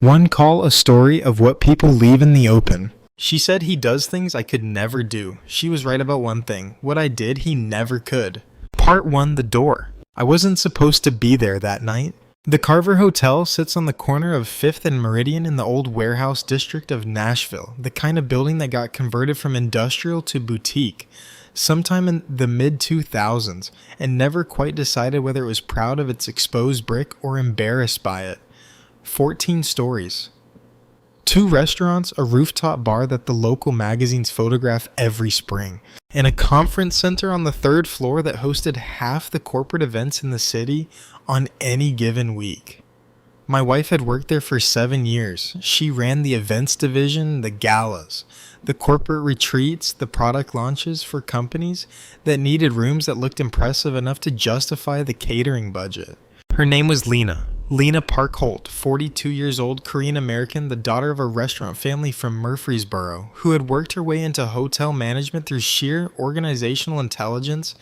One call a story of what people leave in the open. She said he does things I could never do. She was right about one thing. What I did, he never could. Part 1, the door. I wasn't supposed to be there that night. The Carver Hotel sits on the corner of 5th and Meridian in the old warehouse district of Nashville, the kind of building that got converted from industrial to boutique sometime in the mid-2000s and never quite decided whether it was proud of its exposed brick or embarrassed by it. 14 stories. 2 restaurants, a rooftop bar that the local magazines photograph every spring, and a conference center on the 3rd floor that hosted half the corporate events in the city on any given week. My wife had worked there for 7 years. She ran the events division, the galas, the corporate retreats, the product launches for companies that needed rooms that looked impressive enough to justify the catering budget. Her name was Lena Park Holt, 42 years old, Korean American, the daughter of a restaurant family from Murfreesboro, who had worked her way into hotel management through sheer organizational intelligence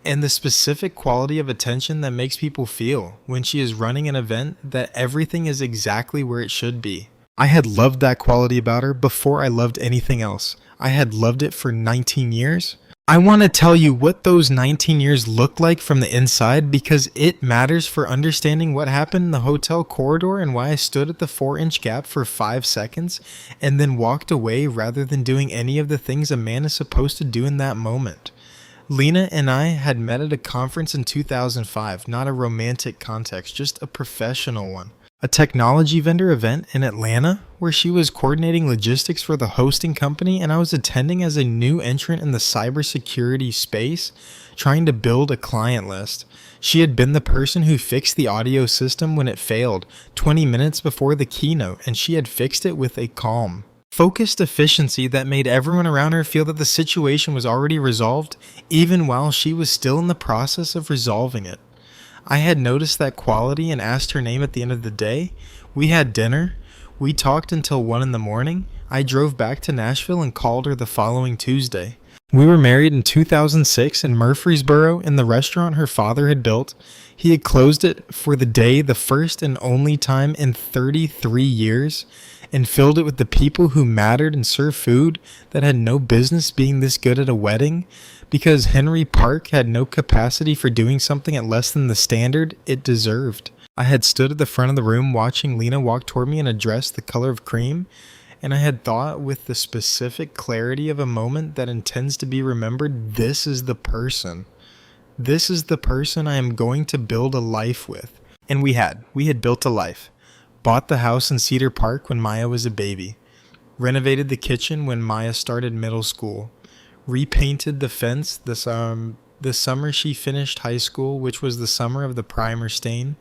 and the specific quality of attention that makes people feel when she is running an event that everything is exactly where it should be. I had loved that quality about her before I loved anything else. I had loved it for 19 years. I want to tell you what those 19 years looked like from the inside because it matters for understanding what happened in the hotel corridor and why I stood at the 4-inch gap for 5 seconds and then walked away rather than doing any of the things a man is supposed to do in that moment. Lena and I had met at a conference in 2005, not a romantic context, just a professional one. A technology vendor event in Atlanta where she was coordinating logistics for the hosting company and I was attending as a new entrant in the cybersecurity space, trying to build a client list. She had been the person who fixed the audio system when it failed 20 minutes before the keynote, and she had fixed it with a calm, focused efficiency that made everyone around her feel that the situation was already resolved, even while she was still in the process of resolving it. I had noticed that quality and asked her name at the end of the day. We had dinner. We talked until 1 in the morning. I drove back to Nashville and called her the following Tuesday. We were married in 2006 in Murfreesboro in the restaurant her father had built. He had closed it for the day, the first and only time in 33 years, and filled it with the people who mattered and served food that had no business being this good at a wedding, because Henry Park had no capacity for doing something at less than the standard it deserved. I had stood at the front of the room watching Lena walk toward me in a dress the color of cream, and I had thought with the specific clarity of a moment that intends to be remembered, this is the person. This is the person I am going to build a life with. And we had built a life. Bought the house in Cedar Park when Maya was a baby. Renovated the kitchen when Maya started middle school. Repainted the fence the summer she finished high school, which was the summer of the primer stain.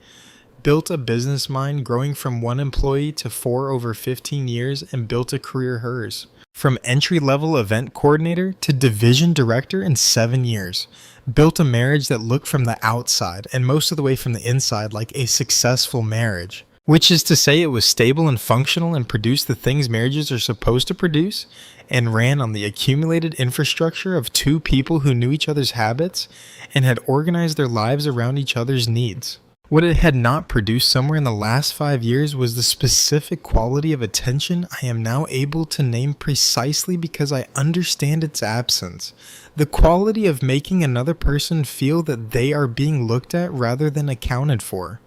Built a business mind, growing from 1 employee to 4 over 15 years, and built a career hers. From entry-level event coordinator to division director in 7 years. Built a marriage that looked from the outside, and most of the way from the inside, like a successful marriage. Which is to say it was stable and functional and produced the things marriages are supposed to produce, and ran on the accumulated infrastructure of 2 people who knew each other's habits and had organized their lives around each other's needs. What it had not produced somewhere in the last 5 years was the specific quality of attention I am now able to name precisely because I understand its absence. The quality of making another person feel that they are being looked at rather than accounted for.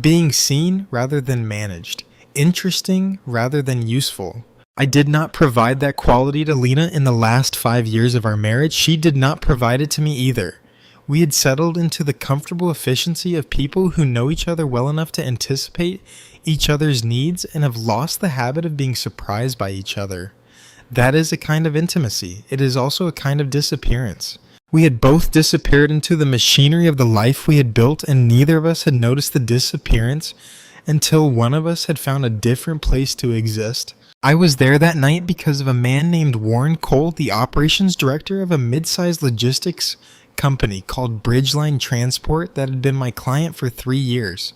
Being seen rather than managed. Interesting rather than useful. I did not provide that quality to Lena in the last 5 years of our marriage. She did not provide it to me either. We had settled into the comfortable efficiency of people who know each other well enough to anticipate each other's needs and have lost the habit of being surprised by each other. That is a kind of intimacy. It is also a kind of disappearance. We had both disappeared into the machinery of the life we had built, and neither of us had noticed the disappearance until one of us had found a different place to exist. I was there that night because of a man named Warren Cole, the operations director of a mid-sized logistics company called Bridgeline Transport that had been my client for 3 years.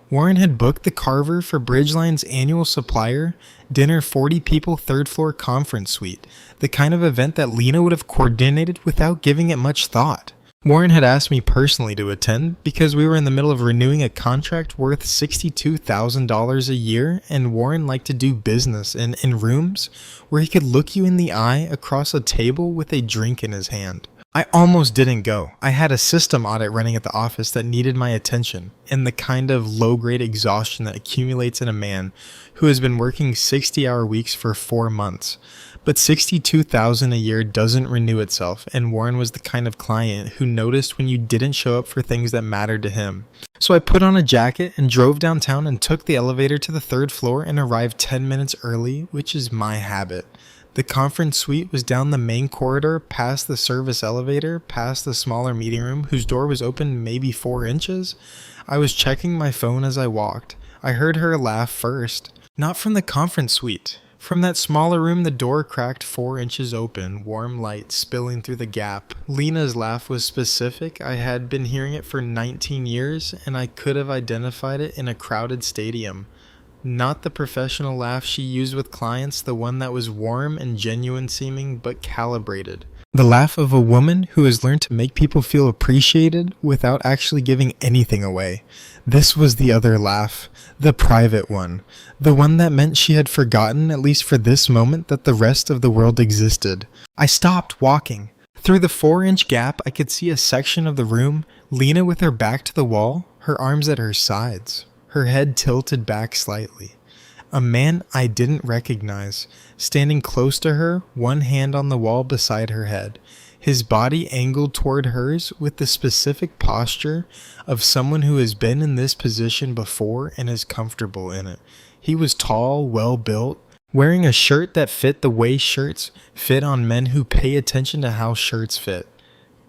Warren had booked the Carver for Bridgeline's annual supplier dinner 40 people 3rd floor conference suite, the kind of event that Lena would have coordinated without giving it much thought. Warren had asked me personally to attend because we were in the middle of renewing a contract worth $62,000 a year, and Warren liked to do business in rooms where he could look you in the eye across a table with a drink in his hand. I almost didn't go. I had a system audit running at the office that needed my attention, and the kind of low-grade exhaustion that accumulates in a man who has been working 60-hour weeks for 4 months. But $62,000 a year doesn't renew itself, and Warren was the kind of client who noticed when you didn't show up for things that mattered to him. So I put on a jacket and drove downtown and took the elevator to the 3rd floor and arrived 10 minutes early, which is my habit. The conference suite was down the main corridor, past the service elevator, past the smaller meeting room, whose door was open maybe 4 inches. I was checking my phone as I walked. I heard her laugh first. Not from the conference suite. From that smaller room, the door cracked 4 inches open, warm light spilling through the gap. Lena's laugh was specific. I had been hearing it for 19 years, and I could have identified it in a crowded stadium. Not the professional laugh she used with clients, the one that was warm and genuine seeming, but calibrated. The laugh of a woman who has learned to make people feel appreciated without actually giving anything away. This was the other laugh, the private one. The one that meant she had forgotten, at least for this moment, that the rest of the world existed. I stopped walking. Through the 4-inch gap, I could see a section of the room, Lena with her back to the wall, her arms at her sides, her head tilted back slightly. A man I didn't recognize, standing close to her, one hand on the wall beside her head, his body angled toward hers with the specific posture of someone who has been in this position before and is comfortable in it. He was tall, well-built, wearing a shirt that fit the way shirts fit on men who pay attention to how shirts fit.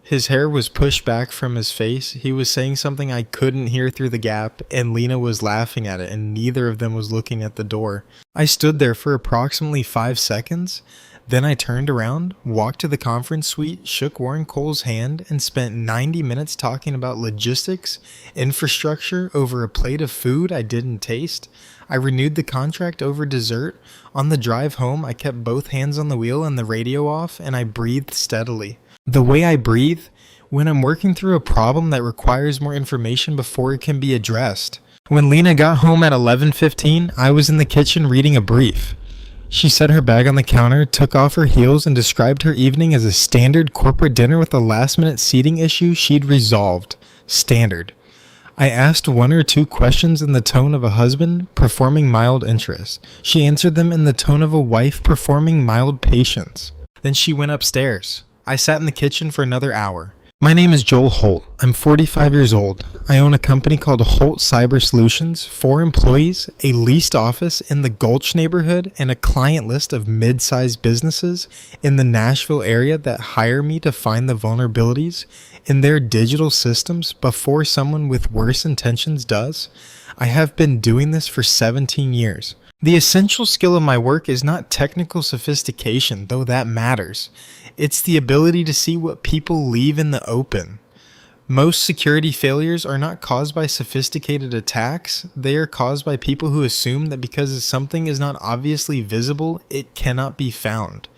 His hair was pushed back from his face. He was saying something I couldn't hear through the gap, and Lena was laughing at it, and neither of them was looking at the door. I stood there for approximately 5 seconds. Then I turned around, walked to the conference suite, shook Warren Cole's hand, and spent 90 minutes talking about logistics, infrastructure, over a plate of food I didn't taste. I renewed the contract over dessert. On the drive home, I kept both hands on the wheel and the radio off, and I breathed steadily. The way I breathe when I'm working through a problem that requires more information before it can be addressed. When Lena got home at 11:15, I was in the kitchen reading a brief. She set her bag on the counter, took off her heels, and described her evening as a standard corporate dinner with a last-minute seating issue she'd resolved. Standard. I asked 1 or 2 questions in the tone of a husband performing mild interest. She answered them in the tone of a wife performing mild patience. Then she went upstairs. I sat in the kitchen for another hour. My name is Joel Holt. I'm 45 years old. I own a company called Holt Cyber Solutions, 4 employees, a leased office in the Gulch neighborhood, and a client list of mid-sized businesses in the Nashville area that hire me to find the vulnerabilities in their digital systems before someone with worse intentions does. I have been doing this for 17 years. The essential skill of my work is not technical sophistication, though that matters. It's the ability to see what people leave in the open. Most security failures are not caused by sophisticated attacks. They are caused by people who assume that because something is not obviously visible, it cannot be found.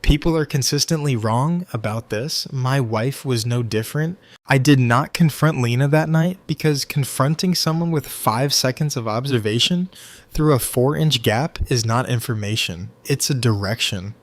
People are consistently wrong about this. My wife was no different. I did not confront Lena that night because confronting someone with 5 seconds of observation through a 4-inch gap is not information. It's a direction.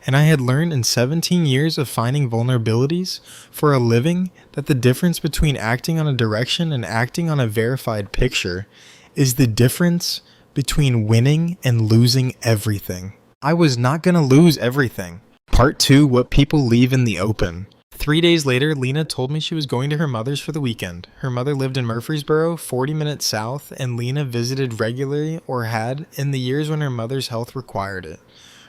And I had learned in 17 years of finding vulnerabilities for a living that the difference between acting on a direction and acting on a verified picture is the difference between winning and losing everything. I was not going to lose everything. Part 2, what people leave in the open. 3 days later, Lena told me she was going to her mother's for the weekend. Her mother lived in Murfreesboro, 40 minutes south, and Lena visited regularly or had in the years when her mother's health required it.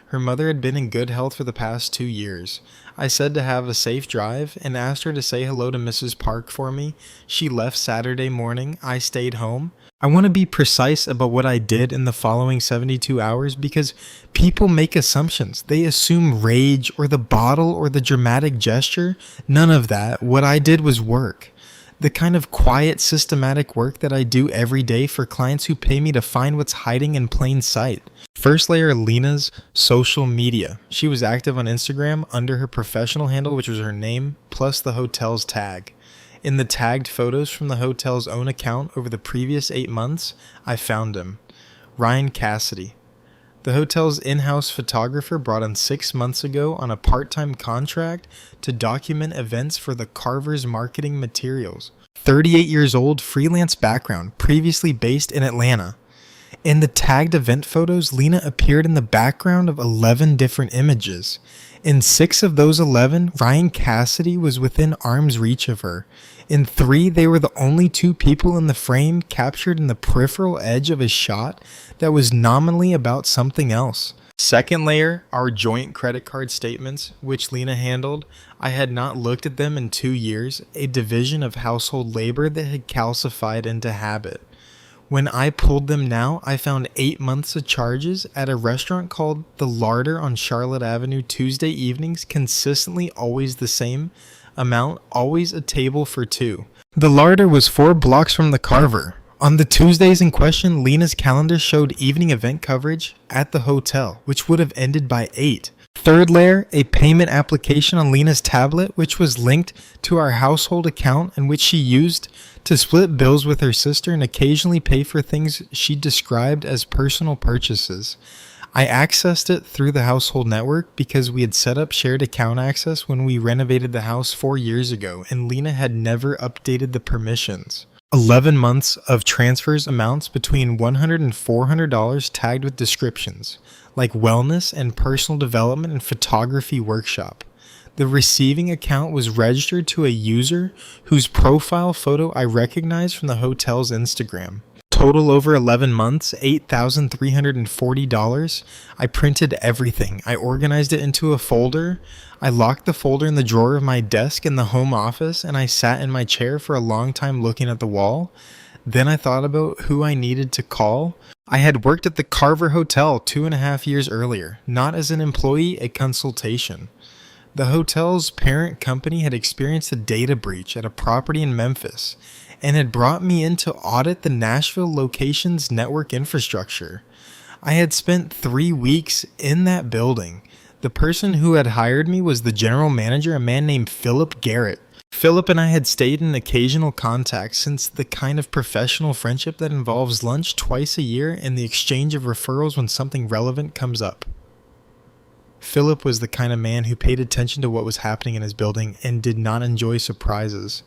Her mother had been in good health for the past 2 years. I said to have a safe drive and asked her to say hello to Mrs. Park for me. She left Saturday morning. I stayed home. I want to be precise about what I did in the following 72 hours because people make assumptions. They assume rage or the bottle or the dramatic gesture. None of that. What I did was work. The kind of quiet, systematic work that I do every day for clients who pay me to find what's hiding in plain sight. First layer, Lena's social media. She was active on Instagram under her professional handle, which was her name, plus the hotel's tag. In the tagged photos from the hotel's own account over the previous 8 months, I found him. Ryan Cassidy. The hotel's in-house photographer brought in 6 months ago on a part-time contract to document events for the Carver's marketing materials. 38 years old, freelance background, previously based in Atlanta. In the tagged event photos, Lena appeared in the background of 11 different images. In 6 of those 11, Ryan Cassidy was within arm's reach of her. In 3, they were the only 2 people in the frame captured in the peripheral edge of a shot that was nominally about something else. Second layer, our joint credit card statements, which Lena handled. I had not looked at them in 2 years, a division of household labor that had calcified into habit. When I pulled them now, I found 8 months of charges at a restaurant called The Larder on Charlotte Avenue Tuesday evenings, consistently always the same amount, always a table for 2. The Larder was 4 blocks from the Carver. On the Tuesdays in question, Lena's calendar showed evening event coverage at the hotel, which would have ended by 8. Third layer, a payment application on Lena's tablet, which was linked to our household account and which she used to split bills with her sister and occasionally pay for things she described as personal purchases. I accessed it through the household network because we had set up shared account access when we renovated the house 4 years ago, and Lena had never updated the permissions. 11 months of transfers amounts between $100 and $400 tagged with descriptions, like wellness and personal development and photography workshop. The receiving account was registered to a user whose profile photo I recognized from the hotel's Instagram. Total over 11 months, $8,340. I printed everything. I organized it into a folder. I locked the folder in the drawer of my desk in the home office, and I sat in my chair for a long time looking at the wall. Then I thought about who I needed to call. I had worked at the Carver Hotel 2.5 years earlier, not as an employee, a consultation. The hotel's parent company had experienced a data breach at a property in Memphis and had brought me in to audit the Nashville location's network infrastructure. I had spent 3 weeks in that building. The person who had hired me was the general manager, a man named Philip Garrett. Philip and I had stayed in occasional contact since the kind of professional friendship that involves lunch twice a year and the exchange of referrals when something relevant comes up. Philip was the kind of man who paid attention to what was happening in his building and did not enjoy surprises.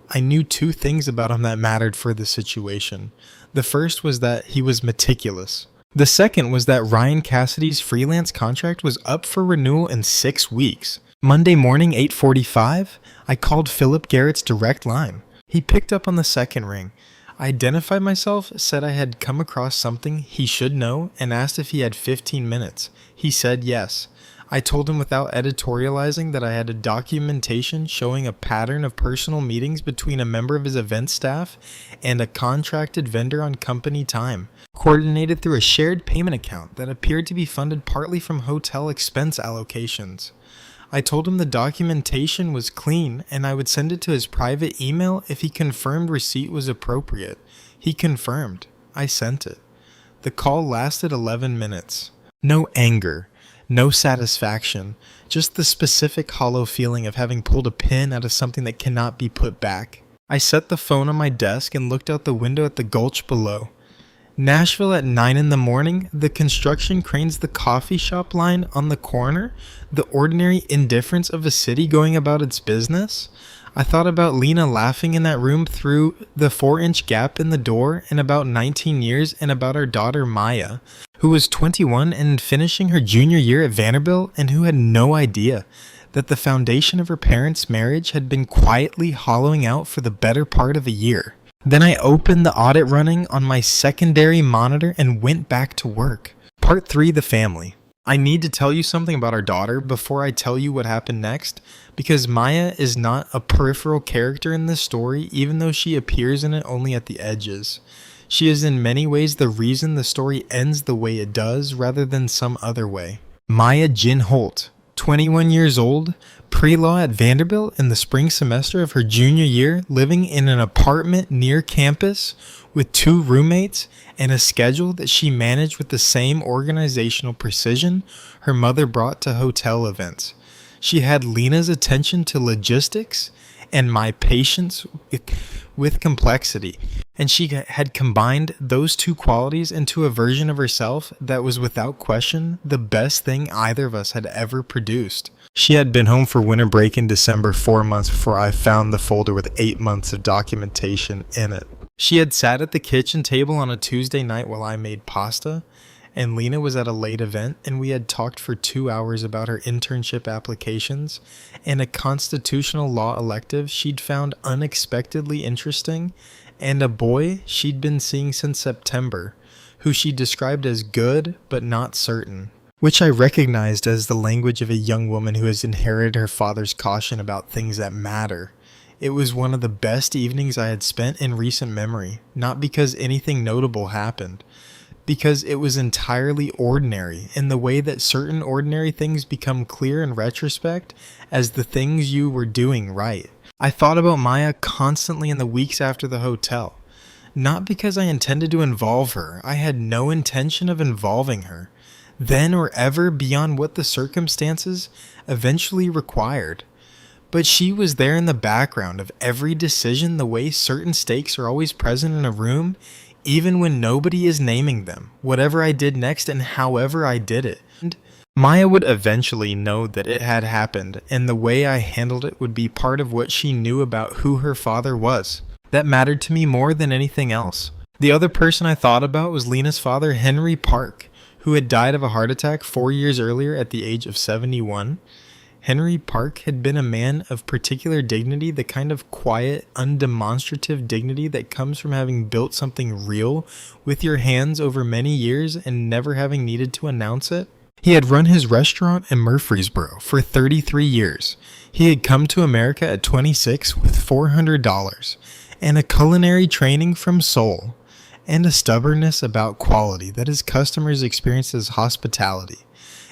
I knew 2 things about him that mattered for the situation. The first was that he was meticulous. The second was that Ryan Cassidy's freelance contract was up for renewal in 6 weeks. Monday morning, 8:45, I called Philip Garrett's direct line. He picked up on the second ring. I identified myself, said I had come across something he should know, and asked if he had 15 minutes. He said yes. I told him without editorializing that I had a documentation showing a pattern of personal meetings between a member of his event staff and a contracted vendor on company time, coordinated through a shared payment account that appeared to be funded partly from hotel expense allocations. I told him the documentation was clean and I would send it to his private email if he confirmed receipt was appropriate. He confirmed. I sent it. The call lasted 11 minutes. No anger. No satisfaction, just the specific hollow feeling of having pulled a pin out of something that cannot be put back. I set the phone on my desk and looked out the window at the gulch below. Nashville at 9 in the morning, the construction cranes the coffee shop line on the corner, the ordinary indifference of a city going about its business. I thought about Lena laughing in that room through the 4-inch gap in the door in about 19 years and about our daughter Maya, who was 21 and finishing her junior year at Vanderbilt and who had no idea that the foundation of her parents' marriage had been quietly hollowing out for the better part of a year. Then I opened the audit running on my secondary monitor and went back to work. Part 3, the family. I need to tell you something about our daughter before I tell you what happened next, because Maya is not a peripheral character in this story, even though she appears in it only at the edges. She is in many ways the reason the story ends the way it does, rather than some other way. Maya Jin Holt, 21 years old, pre-law at Vanderbilt in the spring semester of her junior year, living in an apartment near campus with 2 roommates and a schedule that she managed with the same organizational precision her mother brought to hotel events. She had Lena's attention to logistics and my patience with complexity, and she had combined those 2 qualities into a version of herself that was without question the best thing either of us had ever produced. She had been home for winter break in December 4 months before I found the folder with 8 months of documentation in it. She had sat at the kitchen table on a Tuesday night while I made pasta, and Lena was at a late event, and we had talked for 2 hours about her internship applications and a constitutional law elective she'd found unexpectedly interesting, and a boy she'd been seeing since September, who she described as good but not certain, which I recognized as the language of a young woman who has inherited her father's caution about things that matter. It was one of the best evenings I had spent in recent memory, not because anything notable happened, because it was entirely ordinary in the way that certain ordinary things become clear in retrospect as the things you were doing right. I thought about Maya constantly in the weeks after the hotel, not because I intended to involve her. I had no intention of involving her, then or ever, beyond what the circumstances eventually required. But she was there in the background of every decision, the way certain stakes are always present in a room, even when nobody is naming them, whatever I did next and however I did it. And Maya would eventually know that it had happened, and the way I handled it would be part of what she knew about who her father was. That mattered to me more than anything else. The other person I thought about was Lena's father, Henry Park, who had died of a heart attack 4 years earlier at the age of 71. Henry Park had been a man of particular dignity, the kind of quiet, undemonstrative dignity that comes from having built something real with your hands over many years and never having needed to announce it. He had run his restaurant in Murfreesboro for 33 years. He had come to America at 26 with $400 and a culinary training from Seoul and a stubbornness about quality that his customers experienced as hospitality,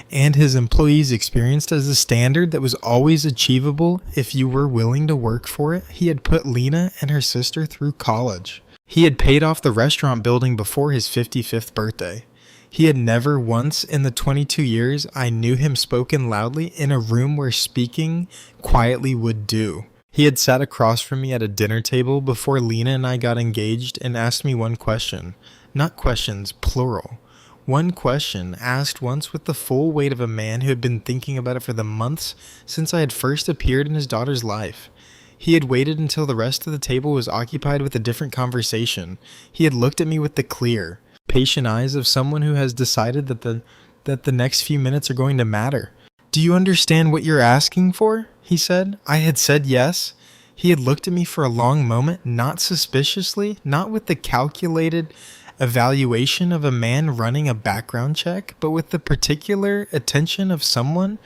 and his employees experienced as a standard that was always achievable if you were willing to work for it. He had put Lena and her sister through college. He had paid off the restaurant building before his 55th birthday. He had never once in the 22 years I knew him spoken loudly in a room where speaking quietly would do. He had sat across from me at a dinner table before Lena and I got engaged and asked me one question. Not questions, plural. One question, asked once with the full weight of a man who had been thinking about it for the months since I had first appeared in his daughter's life. He had waited until the rest of the table was occupied with a different conversation. He had looked at me with the clear, patient eyes of someone who has decided that the next few minutes are going to matter. "Do you understand what you're asking for?" he said. I had said yes. He had looked at me for a long moment, not suspiciously, not with the calculated evaluation of a man running a background check, but with the particular attention of someone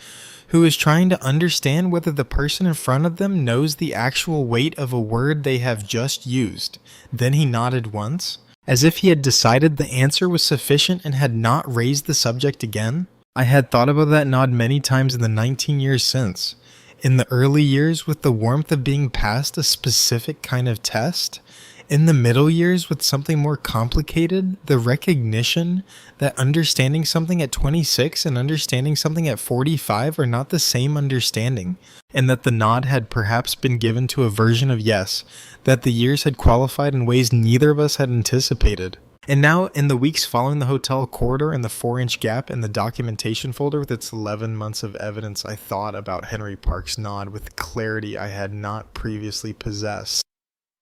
who is trying to understand whether the person in front of them knows the actual weight of a word they have just used. Then he nodded once, as if he had decided the answer was sufficient and had not raised the subject again. I had thought about that nod many times in the 19 years since. In the early years with the warmth of being passed a specific kind of test. In the middle years with something more complicated, the recognition that understanding something at 26 and understanding something at 45 are not the same understanding, and that the nod had perhaps been given to a version of yes, that the years had qualified in ways neither of us had anticipated. And now, in the weeks following the hotel corridor and the 4-inch gap in the documentation folder with its 11 months of evidence, I thought about Henry Park's nod with clarity I had not previously possessed.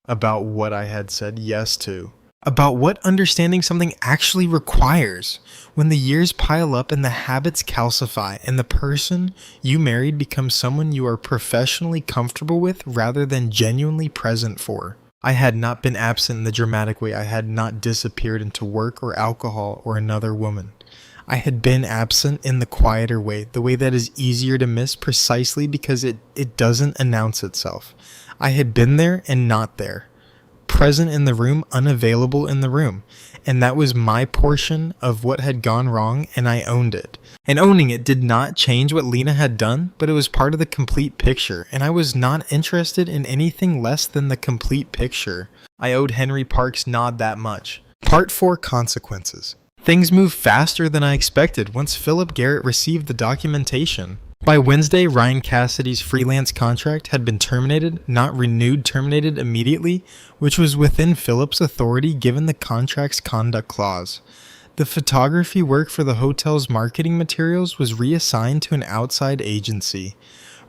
About what I had said yes to. About what understanding something actually requires when the years pile up and the habits calcify and the person you married becomes someone you are professionally comfortable with rather than genuinely present for. I had not been absent in the dramatic way. I had not disappeared into work or alcohol or another woman. I had been absent in the quieter way, the way that is easier to miss precisely because it doesn't announce itself. I had been there and not there. Present in the room, unavailable in the room. and that was my portion of what had gone wrong, and I owned it. And owning it did not change what Lena had done, but it was part of the complete picture, and I was not interested in anything less than the complete picture. I owed Henry Park's nod that much. Part 4, Consequences. Things moved faster than I expected once Philip Garrett received the documentation. By Wednesday, Ryan Cassidy's freelance contract had been terminated, not renewed, terminated immediately, which was within Philip's authority given the contract's conduct clause. The photography work for the hotel's marketing materials was reassigned to an outside agency.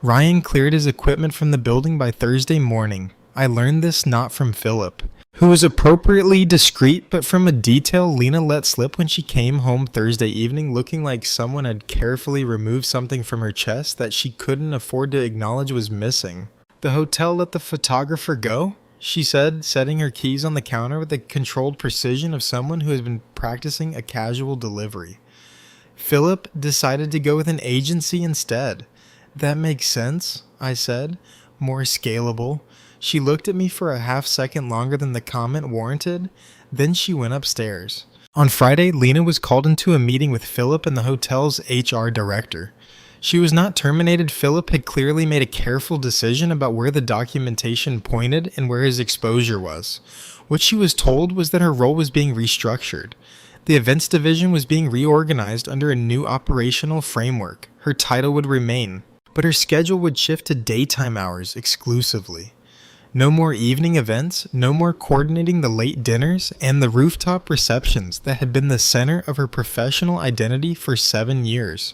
Ryan cleared his equipment from the building by Thursday morning. I learned this not from Philip, who was appropriately discreet, but from a detail Lena let slip when she came home Thursday evening looking like someone had carefully removed something from her chest that she couldn't afford to acknowledge was missing. "The hotel let the photographer go?" she said, setting her keys on the counter with the controlled precision of someone who has been practicing a casual delivery. Philip decided to go with an agency instead. "That makes sense," I said. "More scalable." She looked at me for a half second longer than the comment warranted, then she went upstairs. On Friday, Lena was called into a meeting with Philip and the hotel's HR director. She was not terminated. Philip had clearly made a careful decision about where the documentation pointed and where his exposure was. What she was told was that her role was being restructured. The events division was being reorganized under a new operational framework. Her title would remain, but her schedule would shift to daytime hours exclusively. No more evening events, no more coordinating the late dinners and the rooftop receptions that had been the center of her professional identity for 7 years.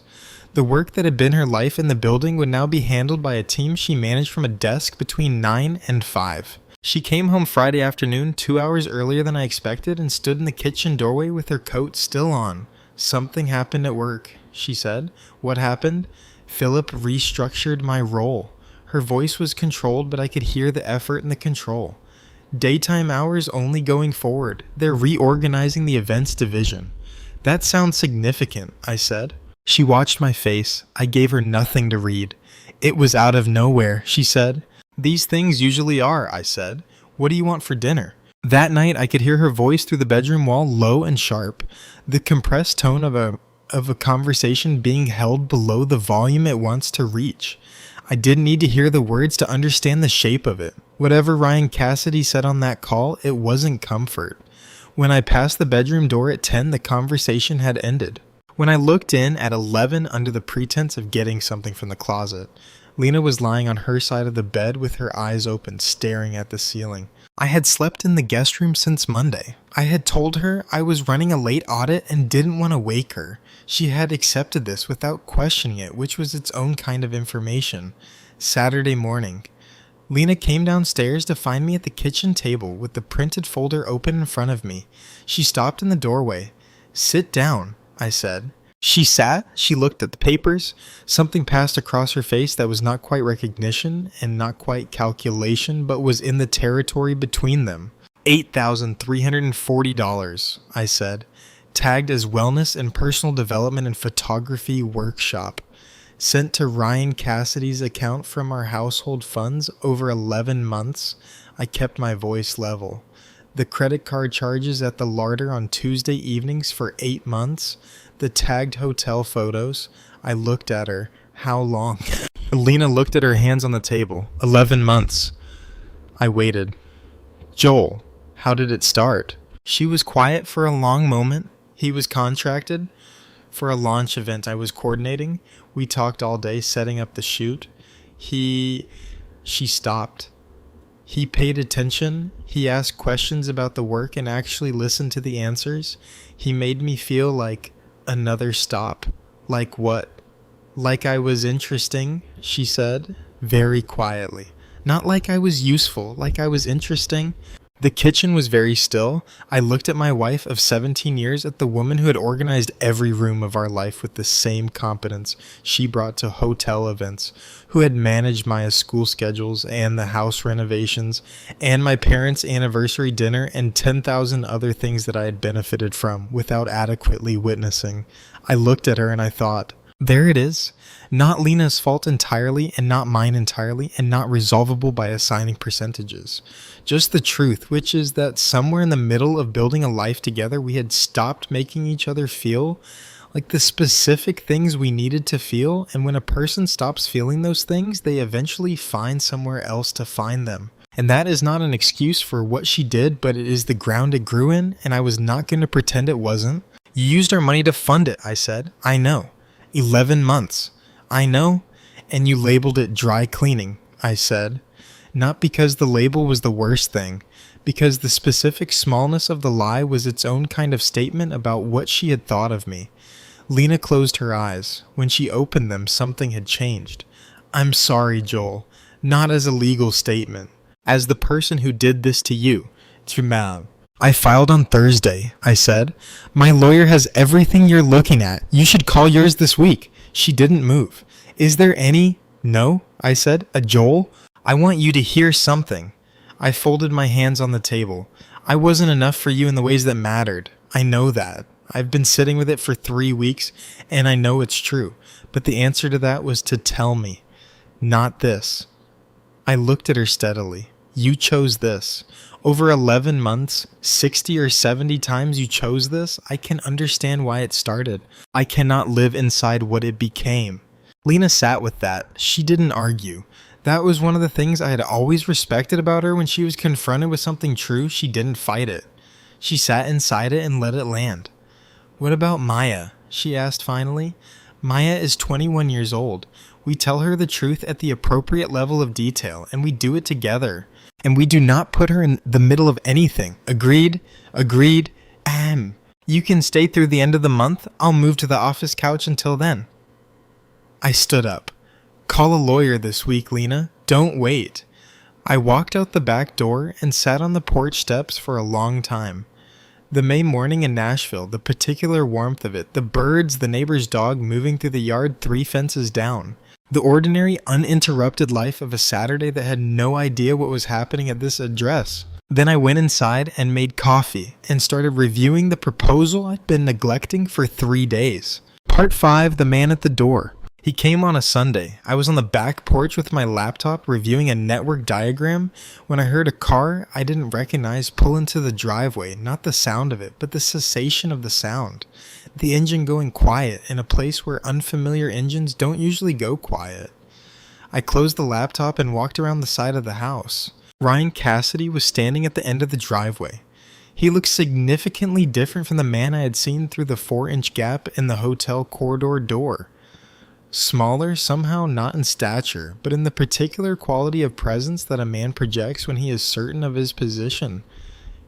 The work that had been her life in the building would now be handled by a team she managed from a desk between 9 and 5. She came home Friday afternoon 2 hours earlier than I expected and stood in the kitchen doorway with her coat still on. "Something happened at work," she said. "What happened?" "Philip restructured my role." Her voice was controlled, but I could hear the effort in the control. "Daytime hours only going forward. They're reorganizing the events division." "That sounds significant," I said. She watched my face. I gave her nothing to read. "It was out of nowhere," she said. "These things usually are," I said. "What do you want for dinner?" That night I could hear her voice through the bedroom wall, low and sharp. The compressed tone of a conversation being held below the volume it wants to reach. I didn't need to hear the words to understand the shape of it. Whatever Ryan Cassidy said on that call, it wasn't comfort. When I passed the bedroom door at 10, the conversation had ended. When I looked in at 11 under the pretense of getting something from the closet, Lena was lying on her side of the bed with her eyes open, staring at the ceiling. I had slept in the guest room since Monday. I had told her I was running a late audit and didn't want to wake her. She had accepted this without questioning it, which was its own kind of information. Saturday morning. Lena came downstairs to find me at the kitchen table with the printed folder open in front of me. She stopped in the doorway. "Sit down," I said. She sat, she looked at the papers. Something passed across her face that was not quite recognition and not quite calculation, but was in the territory between them. $8,340, I said, tagged as Wellness and Personal Development and Photography Workshop. Sent to Ryan Cassidy's account from our household funds over 11 months. I kept my voice level. The credit card charges at the larder on Tuesday evenings for 8 months. The tagged hotel photos. I looked at her. How long? Lena looked at her hands on the table. 11 months. I waited. Joel, how did it start? She was quiet for a long moment. He was contracted for a launch event I was coordinating. We talked all day setting up the shoot. She stopped. He paid attention. He asked questions about the work and actually listened to the answers. He made me feel like another stop. Like what? Like I was interesting, she said, very quietly. Not like I was useful, like I was interesting. The kitchen was very still. I looked at my wife of 17 years, at the woman who had organized every room of our life with the same competence she brought to hotel events, who had managed my school schedules and the house renovations, and my parents' anniversary dinner, and 10,000 other things that I had benefited from without adequately witnessing. I looked at her and I thought, There it is. Not Lena's fault entirely, and not mine entirely, and not resolvable by assigning percentages. Just the truth, which is that somewhere in the middle of building a life together, we had stopped making each other feel like the specific things we needed to feel, and when a person stops feeling those things, they eventually find somewhere else to find them. And that is not an excuse for what she did, but it is the ground it grew in, and I was not going to pretend it wasn't. You used our money to fund it, I said. I know. 11 months. I know. And you labeled it dry cleaning, I said. Not because the label was the worst thing, because the specific smallness of the lie was its own kind of statement about what she had thought of me. Lena closed her eyes. When she opened them, something had changed. I'm sorry, Joel. Not as a legal statement. As the person who did this to you. Jamal. I filed on Thursday, I said. My lawyer has everything you're looking at. You should call yours this week. She didn't move. Is there any? No, I said. A Joel? I want you to hear something. I folded my hands on the table. I wasn't enough for you in the ways that mattered. I know that. I've been sitting with it for 3 weeks, and I know it's true. But the answer to that was to tell me. Not this. I looked at her steadily. You chose this. Over 11 months, 60 or 70 times you chose this, I can understand why it started. I cannot live inside what it became. Lena sat with that. She didn't argue. That was one of the things I had always respected about her. When she was confronted with something true, she didn't fight it. She sat inside it and let it land. What about Maya? She asked finally. Maya is 21 years old. We tell her the truth at the appropriate level of detail, and we do it together. And we do not put her in the middle of anything. Agreed? Agreed? You can stay through the end of the month. I'll move to the office couch until then. I stood up. Call a lawyer this week, Lena. Don't wait. I walked out the back door and sat on the porch steps for a long time. The May morning in Nashville, the particular warmth of it, the birds, the neighbor's dog moving through the yard 3 fences down. The ordinary, uninterrupted life of a Saturday that had no idea what was happening at this address. Then I went inside and made coffee and started reviewing the proposal I'd been neglecting for 3 days. Part 5, The Man at the Door. He came on a Sunday. I was on the back porch with my laptop reviewing a network diagram when I heard a car I didn't recognize pull into the driveway. Not the sound of it, but the cessation of the sound. The engine going quiet in a place where unfamiliar engines don't usually go quiet. I closed the laptop and walked around the side of the house. Ryan Cassidy was standing at the end of the driveway. He looked significantly different from the man I had seen through the 4-inch gap in the hotel corridor door. Smaller, somehow not in stature, but in the particular quality of presence that a man projects when he is certain of his position.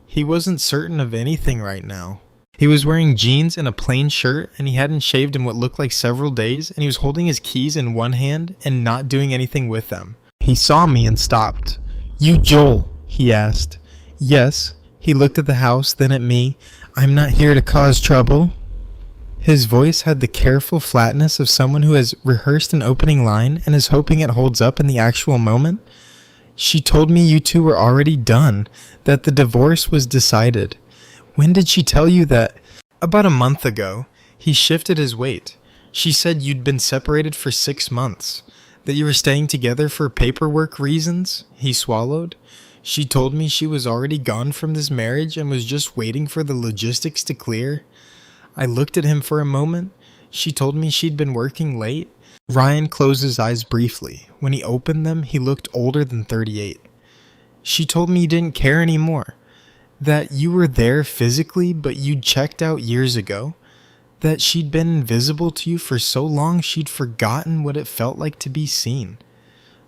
He wasn't certain of anything right now. He was wearing jeans and a plain shirt, and he hadn't shaved in what looked like several days, and he was holding his keys in one hand and not doing anything with them. He saw me and stopped. You Joel? He asked. Yes. He looked at the house, then at me. I'm not here to cause trouble. His voice had the careful flatness of someone who has rehearsed an opening line and is hoping it holds up in the actual moment. She told me you two were already done, that the divorce was decided. When did she tell you that? About a month ago. He shifted his weight. She said you'd been separated for 6 months, that you were staying together for paperwork reasons. He swallowed. She told me she was already gone from this marriage and was just waiting for the logistics to clear. I looked at him for a moment. She told me she'd been working late. Ryan closed his eyes briefly. When he opened them, he looked older than 38. She told me you didn't care anymore. That you were there physically, but you'd checked out years ago. That she'd been invisible to you for so long she'd forgotten what it felt like to be seen.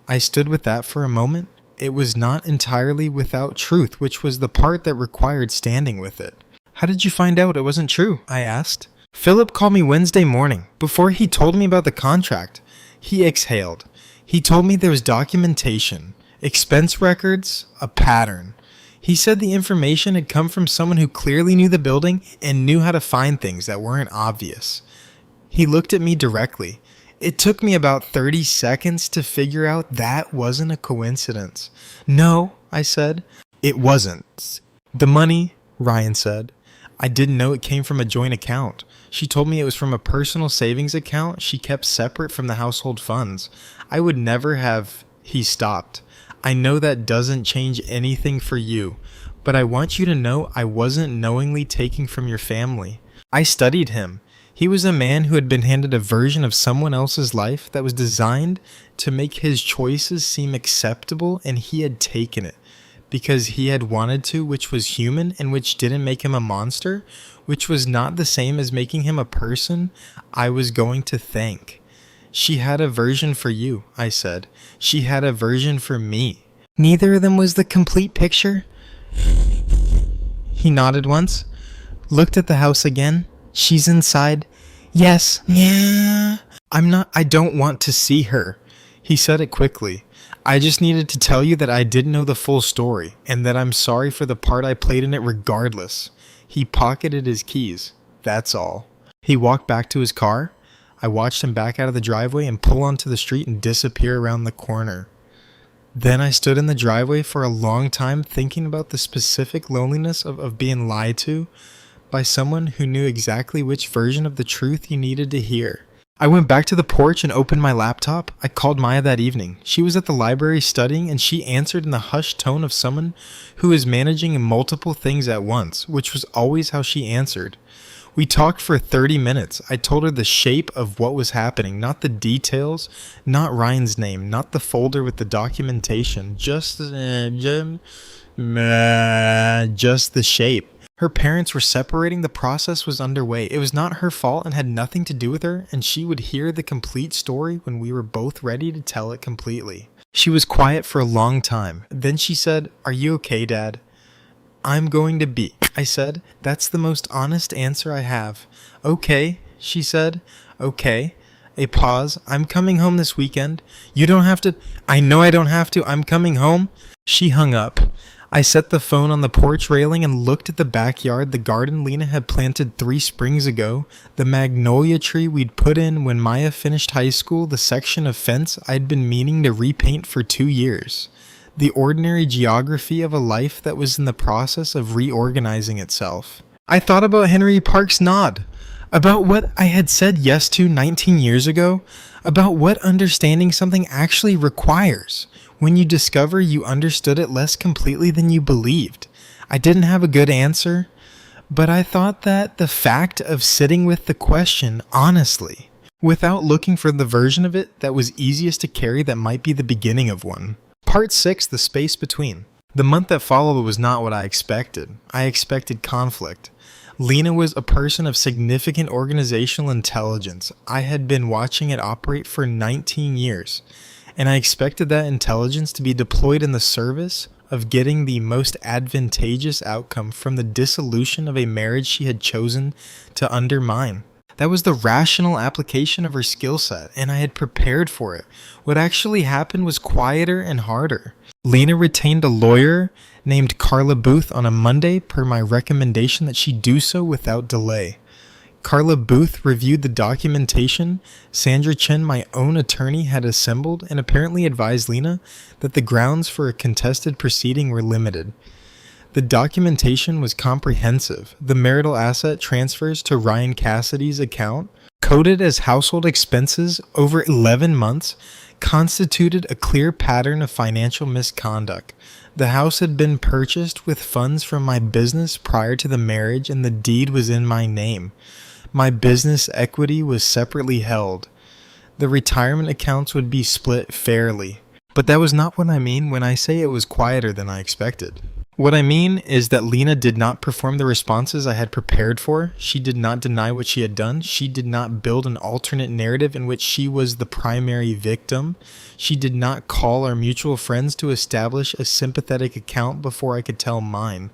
I stood with that for a moment. It was not entirely without truth, which was the part that required standing with it. How did you find out it wasn't true? I asked. Philip called me Wednesday morning, before he told me about the contract. He exhaled. He told me there was documentation, expense records, a pattern. He said the information had come from someone who clearly knew the building and knew how to find things that weren't obvious. He looked at me directly. It took me about 30 seconds to figure out that wasn't a coincidence. No, I said. It wasn't. The money, Ryan said. I didn't know it came from a joint account. She told me it was from a personal savings account she kept separate from the household funds. I would never have. He stopped. I know that doesn't change anything for you, but I want you to know I wasn't knowingly taking from your family. I studied him. He was a man who had been handed a version of someone else's life that was designed to make his choices seem acceptable, and he had taken it because he had wanted to, which was human and which didn't make him a monster, which was not the same as making him a person I was going to thank. She had a version for you, I said. She had a version for me. Neither of them was the complete picture? He nodded once, looked at the house again. She's inside. Yes. Yeah. I don't want to see her. He said it quickly. I just needed to tell you that I didn't know the full story, and that I'm sorry for the part I played in it regardless. He pocketed his keys. That's all. He walked back to his car. I watched him back out of the driveway and pull onto the street and disappear around the corner. Then I stood in the driveway for a long time thinking about the specific loneliness of being lied to by someone who knew exactly which version of the truth you needed to hear. I went back to the porch and opened my laptop. I called Maya that evening. She was at the library studying, and she answered in the hushed tone of someone who is managing multiple things at once, which was always how she answered. We talked for 30 minutes. I told her the shape of what was happening, not the details, not Ryan's name, not the folder with the documentation, just the shape. Her parents were separating. The process was underway. It was not her fault and had nothing to do with her, and she would hear the complete story when we were both ready to tell it completely. She was quiet for a long time. Then she said, "Are you okay, Dad?" "I'm going to be," I said. "That's the most honest answer I have." "Okay," she said. "Okay." A pause. "I'm coming home this weekend." "You don't have to." "I know I don't have to. I'm coming home." She hung up. I set the phone on the porch railing and looked at the backyard, the garden Lena had planted 3 springs ago, the magnolia tree we'd put in when Maya finished high school, the section of fence I'd been meaning to repaint for 2 years. The ordinary geography of a life that was in the process of reorganizing itself. I thought about Henry Park's nod, about what I had said yes to 19 years ago, about what understanding something actually requires. When you discover you understood it less completely than you believed. I didn't have a good answer, but I thought that the fact of sitting with the question honestly, without looking for the version of it that was easiest to carry, that might be the beginning of one. Part 6, the space between. The month that followed was not what I expected. I expected conflict. Lena was a person of significant organizational intelligence. I had been watching it operate for 19 years. And I expected that intelligence to be deployed in the service of getting the most advantageous outcome from the dissolution of a marriage she had chosen to undermine. That was the rational application of her skill set, and I had prepared for it. What actually happened was quieter and harder. Lena retained a lawyer named Carla Booth on a Monday per my recommendation that she do so without delay. Carla Booth reviewed the documentation Sandra Chen, my own attorney, had assembled and apparently advised Lena that the grounds for a contested proceeding were limited. The documentation was comprehensive. The marital asset transfers to Ryan Cassidy's account, coded as household expenses over 11 months, constituted a clear pattern of financial misconduct. The house had been purchased with funds from my business prior to the marriage, and the deed was in my name. My business equity was separately held. The retirement accounts would be split fairly. But that was not what I mean when I say it was quieter than I expected. What I mean is that Lena did not perform the responses I had prepared for. She did not deny what she had done. She did not build an alternate narrative in which she was the primary victim. She did not call our mutual friends to establish a sympathetic account before I could tell mine.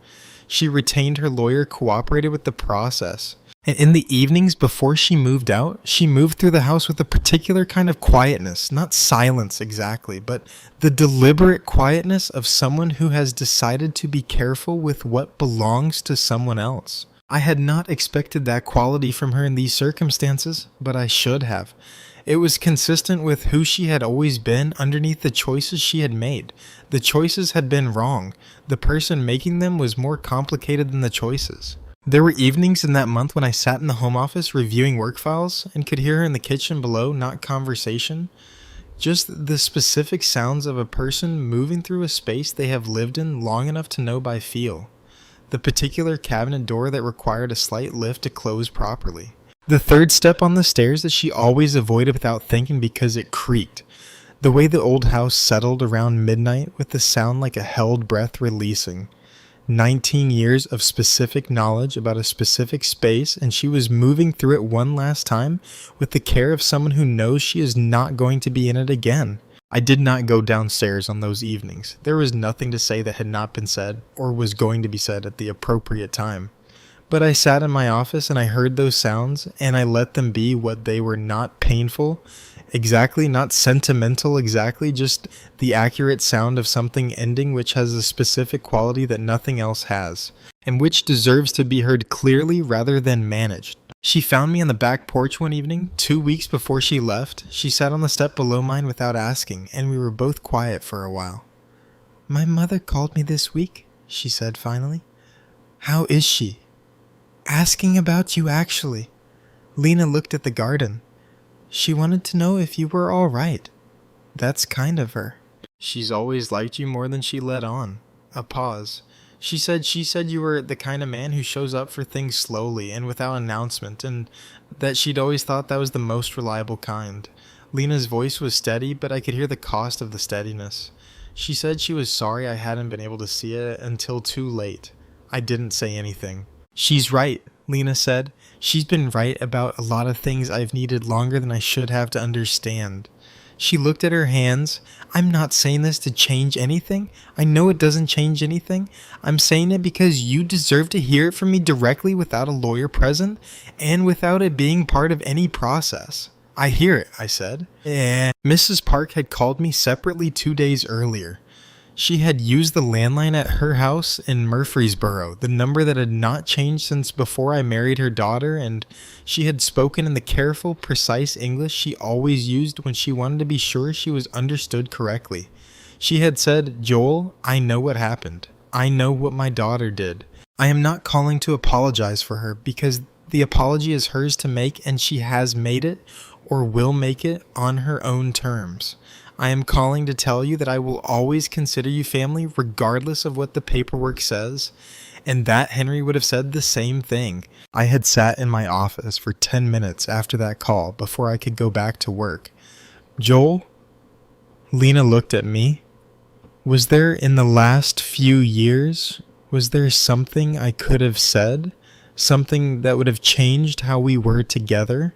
She retained her lawyer, cooperated with the process. And in the evenings before she moved out, she moved through the house with a particular kind of quietness, not silence exactly, but the deliberate quietness of someone who has decided to be careful with what belongs to someone else. I had not expected that quality from her in these circumstances, but I should have. It was consistent with who she had always been underneath the choices she had made. The choices had been wrong. The person making them was more complicated than the choices. There were evenings in that month when I sat in the home office reviewing work files and could hear her in the kitchen below, not conversation, just the specific sounds of a person moving through a space they have lived in long enough to know by feel. The particular cabinet door that required a slight lift to close properly. The third step on the stairs that she always avoided without thinking because it creaked. The way the old house settled around midnight with the sound like a held breath releasing. 19 years of specific knowledge about a specific space, and she was moving through it one last time with the care of someone who knows she is not going to be in it again. I did not go downstairs on those evenings. There was nothing to say that had not been said or was going to be said at the appropriate time. But I sat in my office and I heard those sounds and I let them be what they were, not painful, exactly, not sentimental exactly, just the accurate sound of something ending which has a specific quality that nothing else has, and which deserves to be heard clearly rather than managed. She found me on the back porch one evening, 2 weeks before she left. She sat on the step below mine without asking, and we were both quiet for a while. "My mother called me this week," she said finally. "How is she?" "Asking about you, actually." Lena looked at the garden. "She wanted to know if you were all right." "That's kind of her." "She's always liked you more than she let on." A pause. She said you were the kind of man who shows up for things slowly and without announcement, and that she'd always thought that was the most reliable kind. Lena's voice was steady, but I could hear the cost of the steadiness. She said she was sorry I hadn't been able to see it until too late. I didn't say anything. "She's right," Lena said. "She's been right about a lot of things I've needed longer than I should have to understand." She looked at her hands. "I'm not saying this to change anything. I know it doesn't change anything. I'm saying it because you deserve to hear it from me directly without a lawyer present and without it being part of any process." "I hear it," I said. Mrs. Park had called me separately 2 days earlier. She had used the landline at her house in Murfreesboro, the number that had not changed since before I married her daughter, and she had spoken in the careful, precise English she always used when she wanted to be sure she was understood correctly. She had said, "Joel, I know what happened. I know what my daughter did. I am not calling to apologize for her because the apology is hers to make and she has made it or will make it on her own terms. I am calling to tell you that I will always consider you family regardless of what the paperwork says," and that Henry would have said the same thing. I had sat in my office for 10 minutes after that call before I could go back to work. "Joel?" Lena looked at me. "Was there in the last few years, was there something I could have said? Something that would have changed how we were together?"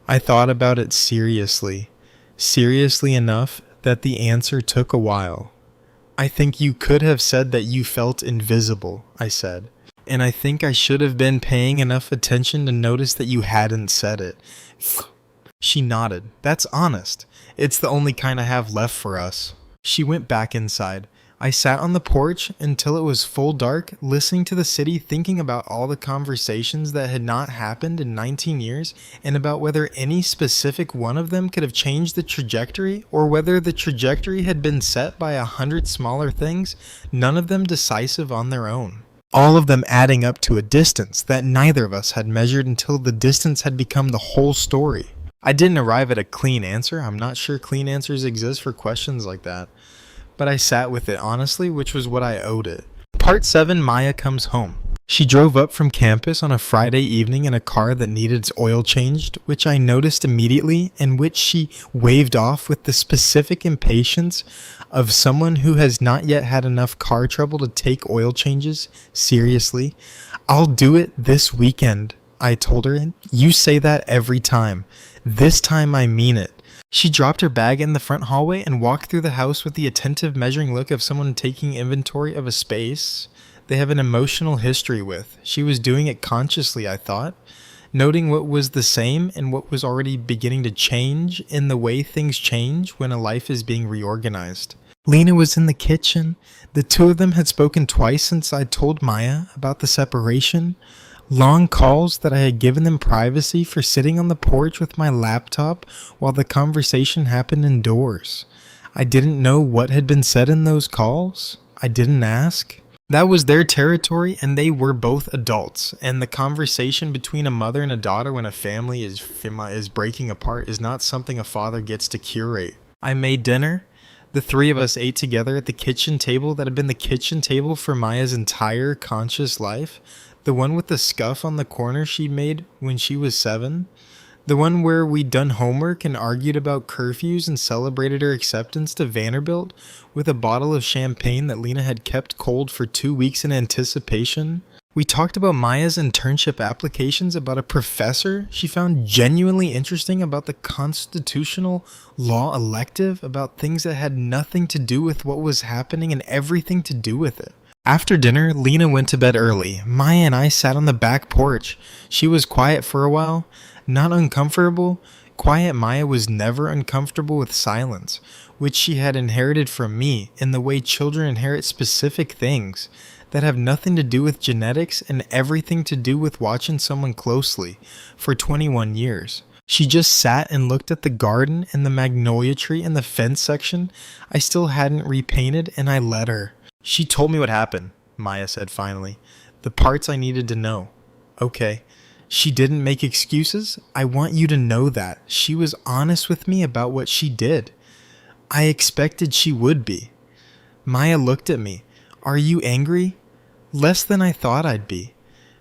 I thought about it seriously enough that the answer took a while. "I think you could have said that you felt invisible," I said. "And I think I should have been paying enough attention to notice that you hadn't said it." She nodded. "That's honest. It's the only kind I have left for us." She went back inside. I sat on the porch until it was full dark, listening to the city, thinking about all the conversations that had not happened in 19 years, and about whether any specific one of them could have changed the trajectory, or whether the trajectory had been set by 100 smaller things, none of them decisive on their own. All of them adding up to a distance that neither of us had measured until the distance had become the whole story. I didn't arrive at a clean answer. I'm not sure clean answers exist for questions like that. But I sat with it honestly, which was what I owed it. Part 7, Maya comes home. She drove up from campus on a Friday evening in a car that needed its oil changed, which I noticed immediately, and which she waved off with the specific impatience of someone who has not yet had enough car trouble to take oil changes seriously. "I'll do it this weekend," I told her, and "you say that every time. This time I mean it." She dropped her bag in the front hallway and walked through the house with the attentive measuring look of someone taking inventory of a space they have an emotional history with. She was doing it consciously, I thought, noting what was the same and what was already beginning to change in the way things change when a life is being reorganized. Lena was in the kitchen. The two of them had spoken twice since I told Maya about the separation. Long calls that I had given them privacy for sitting on the porch with my laptop while the conversation happened indoors. I didn't know what had been said in those calls. I didn't ask. That was their territory, and they were both adults. And the conversation between a mother and a daughter when a family is breaking apart is not something a father gets to curate. I made dinner. The three of us ate together at the kitchen table that had been the kitchen table for Maya's entire conscious life. The one with the scuff on the corner she made when she was 7. The one where we'd done homework and argued about curfews and celebrated her acceptance to Vanderbilt with a bottle of champagne that Lena had kept cold for 2 weeks in anticipation. We talked about Maya's internship applications, about a professor she found genuinely interesting, about the constitutional law elective, about things that had nothing to do with what was happening and everything to do with it. After dinner, Lena went to bed early. Maya and I sat on the back porch. She was quiet for a while. Not uncomfortable. Quiet Maya was never uncomfortable with silence, which she had inherited from me in the way children inherit specific things that have nothing to do with genetics and everything to do with watching someone closely for 21 years. She just sat and looked at the garden and the magnolia tree and the fence section I still hadn't repainted, and I let her. She told me what happened, Maya said finally. The parts I needed to know. Okay. She didn't make excuses. I want you to know that. She was honest with me about what she did. I expected she would be. Maya looked at me. Are you angry? Less than I thought I'd be.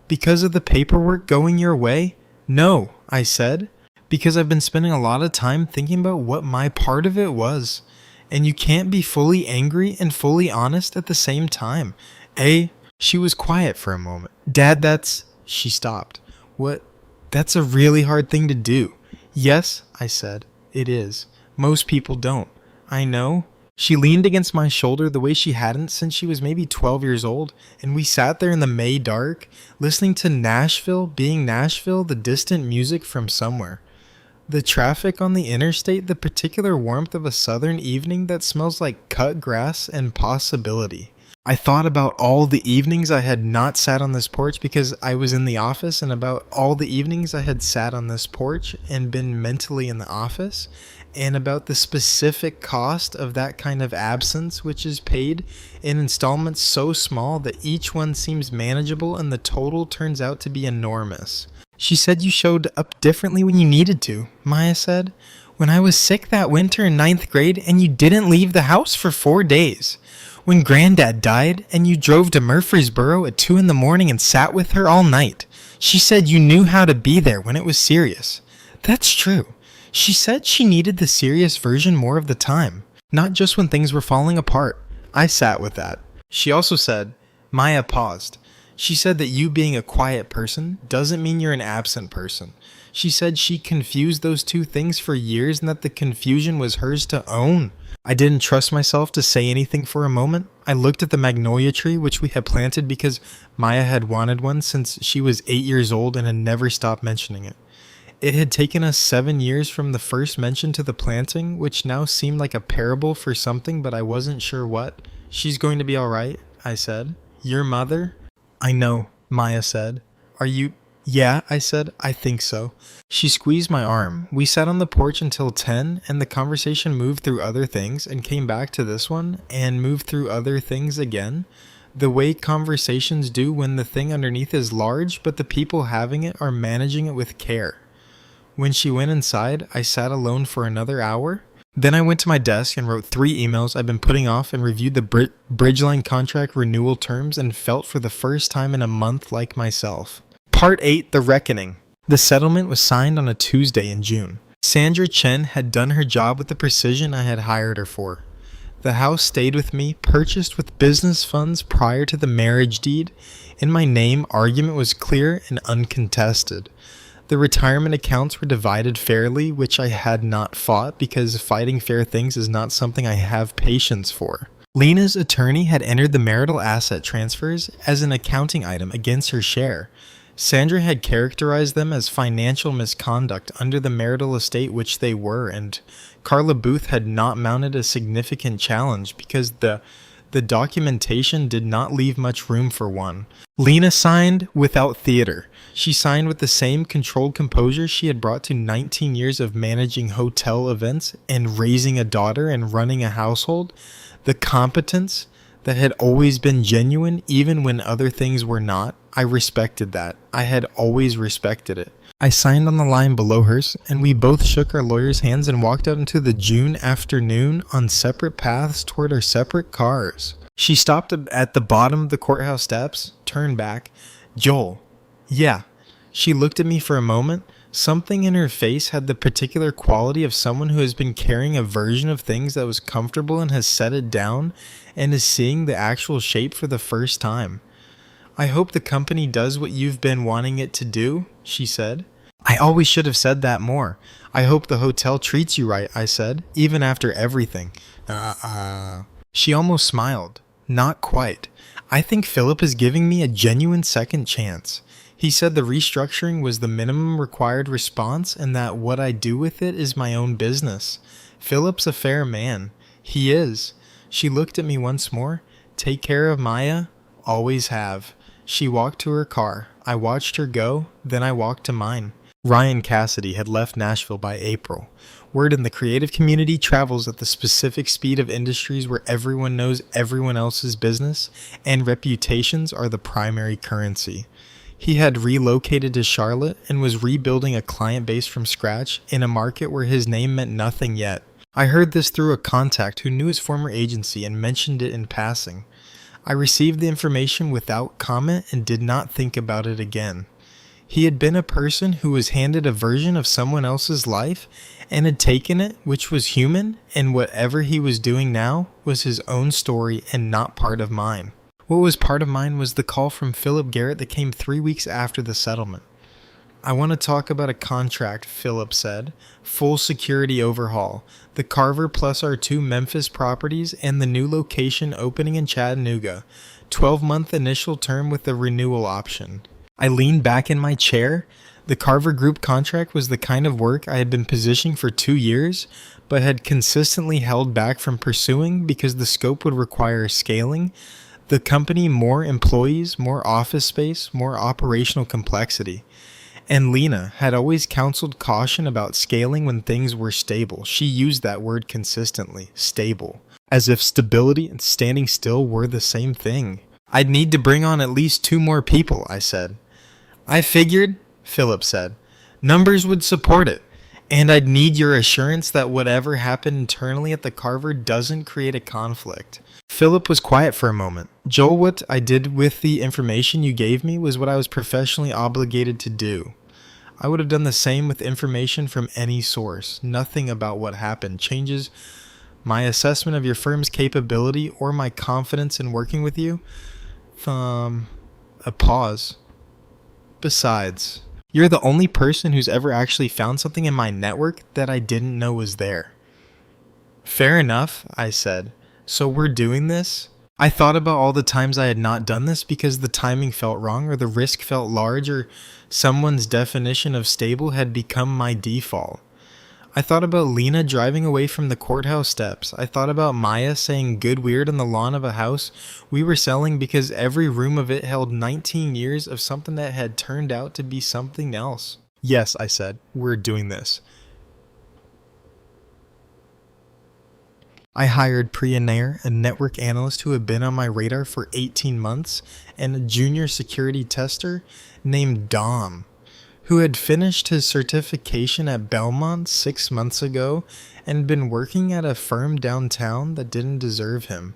Because of the paperwork going your way? No, I said. Because I've been spending a lot of time thinking about what my part of it was. And you can't be fully angry and fully honest at the same time. She was quiet for a moment. Dad, She stopped. What? That's a really hard thing to do. Yes, I said. It is. Most people don't. I know. She leaned against my shoulder the way she hadn't since she was maybe 12 years old, and we sat there in the May dark, listening to Nashville, being Nashville, the distant music from somewhere. The traffic on the interstate, the particular warmth of a southern evening that smells like cut grass and possibility. I thought about all the evenings I had not sat on this porch because I was in the office, and about all the evenings I had sat on this porch and been mentally in the office, and about the specific cost of that kind of absence, which is paid in installments so small that each one seems manageable and the total turns out to be enormous. She said you showed up differently when you needed to, Maya said. When I was sick that winter in 9th grade and you didn't leave the house for 4 days. When Granddad died and you drove to Murfreesboro at 2 a.m. and sat with her all night. She said you knew how to be there when it was serious. That's true. She said she needed the serious version more of the time, not just when things were falling apart. I sat with that. She also said, Maya paused. She said that you being a quiet person doesn't mean you're an absent person. She said she confused those two things for years and that the confusion was hers to own. I didn't trust myself to say anything for a moment. I looked at the magnolia tree which we had planted because Maya had wanted one since she was 8 years old and had never stopped mentioning it. It had taken us 7 years from the first mention to the planting, which now seemed like a parable for something, but I wasn't sure what. She's going to be all right, I said. Your mother? I know, Maya said. Are you? Yeah, I said. I think so. She squeezed my arm. We sat on the porch until 10, and the conversation moved through other things and came back to this one and moved through other things again. The way conversations do when the thing underneath is large, but the people having it are managing it with care. When she went inside, I sat alone for another hour. Then I went to my desk and wrote 3 emails I've been putting off and reviewed the Bridgeline contract renewal terms and felt for the first time in a month like myself. Part 8, The Reckoning. The settlement was signed on a Tuesday in June. Sandra Chen had done her job with the precision I had hired her for. The house stayed with me, purchased with business funds prior to the marriage deed. In my name, argument was clear and uncontested. The retirement accounts were divided fairly, which I had not fought because fighting fair things is not something I have patience for. Lena's attorney had entered the marital asset transfers as an accounting item against her share. Sandra had characterized them as financial misconduct under the marital estate, which they were, and Carla Booth had not mounted a significant challenge because the documentation did not leave much room for one. Lena signed without theater. She signed with the same controlled composure she had brought to 19 years of managing hotel events and raising a daughter and running a household. The competence, that had always been genuine even when other things were not. I respected that. I had always respected it. I signed on the line below hers, and we both shook our lawyers' hands and walked out into the June afternoon on separate paths toward our separate cars. She stopped at the bottom of the courthouse steps, turned back. "Joel." "Yeah." She looked at me for a moment. Something in her face had the particular quality of someone who has been carrying a version of things that was comfortable and has set it down and is seeing the actual shape for the first time. "I hope the company does what you've been wanting it to do," she said. "I always should have said that more. I hope the hotel treats you right," I said, "even after everything." She almost smiled. "Not quite. I think Philip is giving me a genuine second chance. He said the restructuring was the minimum required response and that what I do with it is my own business. Philip's a fair man. He is." She looked at me once more. "Take care of Maya. Always have." She walked to her car. I watched her go, then I walked to mine. Ryan Cassidy had left Nashville by April. Word in the creative community travels at the specific speed of industries where everyone knows everyone else's business, and reputations are the primary currency. He had relocated to Charlotte and was rebuilding a client base from scratch in a market where his name meant nothing yet. I heard this through a contact who knew his former agency and mentioned it in passing. I received the information without comment and did not think about it again. He had been a person who was handed a version of someone else's life and had taken it, which was human, and whatever he was doing now was his own story and not part of mine. What was part of mine was the call from Philip Garrett that came 3 weeks after the settlement. "I want to talk about a contract," Philip said. "Full security overhaul. The Carver plus our 2 Memphis properties and the new location opening in Chattanooga. 12-month initial term with a renewal option." I leaned back in my chair. The Carver Group contract was the kind of work I had been positioning for 2 years, but had consistently held back from pursuing because the scope would require scaling the company, more employees, more office space, more operational complexity. And Lena had always counseled caution about scaling when things were stable. She used that word consistently, stable, as if stability and standing still were the same thing. "I'd need to bring on at least 2 more people," I said. "I figured," Philip said, "numbers would support it, and I'd need your assurance that whatever happened internally at the Carver doesn't create a conflict." Philip was quiet for a moment. "Joel, what I did with the information you gave me was what I was professionally obligated to do. I would have done the same with information from any source. Nothing about what happened changes my assessment of your firm's capability or my confidence in working with you." A pause. "Besides, you're the only person who's ever actually found something in my network that I didn't know was there." "Fair enough," I said. "So we're doing this?" I thought about all the times I had not done this because the timing felt wrong or the risk felt large or someone's definition of stable had become my default. I thought about Lena driving away from the courthouse steps. I thought about Maya saying good weird on the lawn of a house we were selling because every room of it held 19 years of something that had turned out to be something else. "Yes," I said, "we're doing this." I hired Priya Nair, a network analyst who had been on my radar for 18 months, and a junior security tester named Dom, who had finished his certification at Belmont 6 months ago and been working at a firm downtown that didn't deserve him.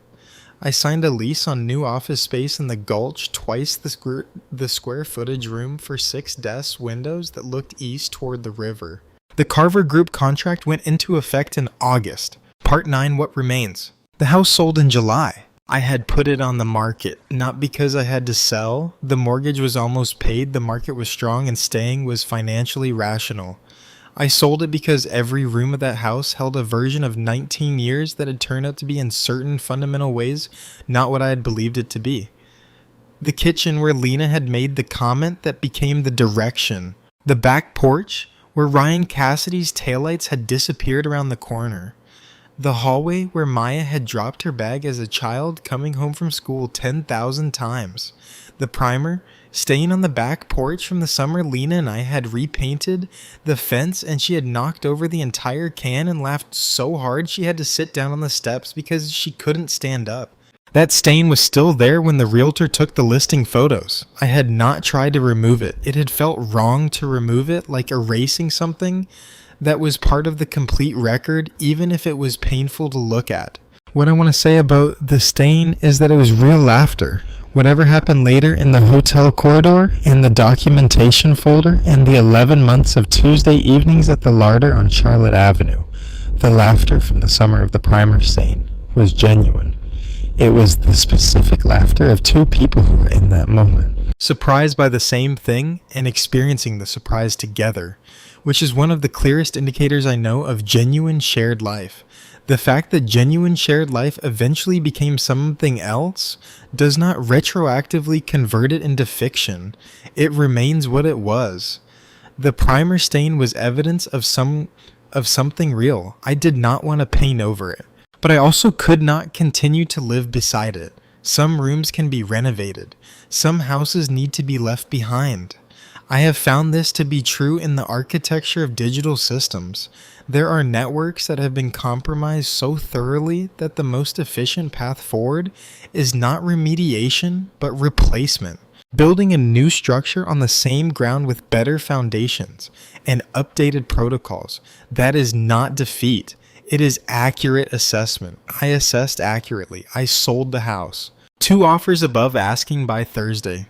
I signed a lease on new office space in the Gulch, twice the square footage room for 6 desks, windows that looked east toward the river. The Carver Group contract went into effect in August. Part 9, What Remains. The house sold in July. I had put it on the market, not because I had to sell. The mortgage was almost paid, the market was strong, and staying was financially rational. I sold it because every room of that house held a version of 19 years that had turned out to be in certain fundamental ways not what I had believed it to be. The kitchen where Lena had made the comment that became the direction. The back porch where Ryan Cassidy's taillights had disappeared around the corner. The hallway where Maya had dropped her bag as a child coming home from school 10,000 times. The primer staying on the back porch from the summer Lena and I had repainted the fence and she had knocked over the entire can and laughed so hard she had to sit down on the steps because she couldn't stand up. That stain was still there when the realtor took the listing photos. I had not tried to remove it. It had felt wrong to remove it, like erasing something that was part of the complete record, even if it was painful to look at. What I want to say about the stain is that it was real laughter. Whatever happened later in the hotel corridor, in the documentation folder, and the 11 months of Tuesday evenings at the larder on Charlotte Avenue, the laughter from the summer of the primer stain was genuine. It was the specific laughter of two people who were in that moment, surprised by the same thing and experiencing the surprise together, which is one of the clearest indicators I know of genuine shared life. The fact that genuine shared life eventually became something else does not retroactively convert it into fiction. It remains what it was. The primer stain was evidence of something real. I did not want to paint over it, but I also could not continue to live beside it. Some rooms can be renovated. Some houses need to be left behind. I have found this to be true in the architecture of digital systems. There are networks that have been compromised so thoroughly that the most efficient path forward is not remediation, but replacement. Building a new structure on the same ground with better foundations and updated protocols. That is not defeat. It is accurate assessment. I assessed accurately. I sold the house. 2 offers above asking by Thursday.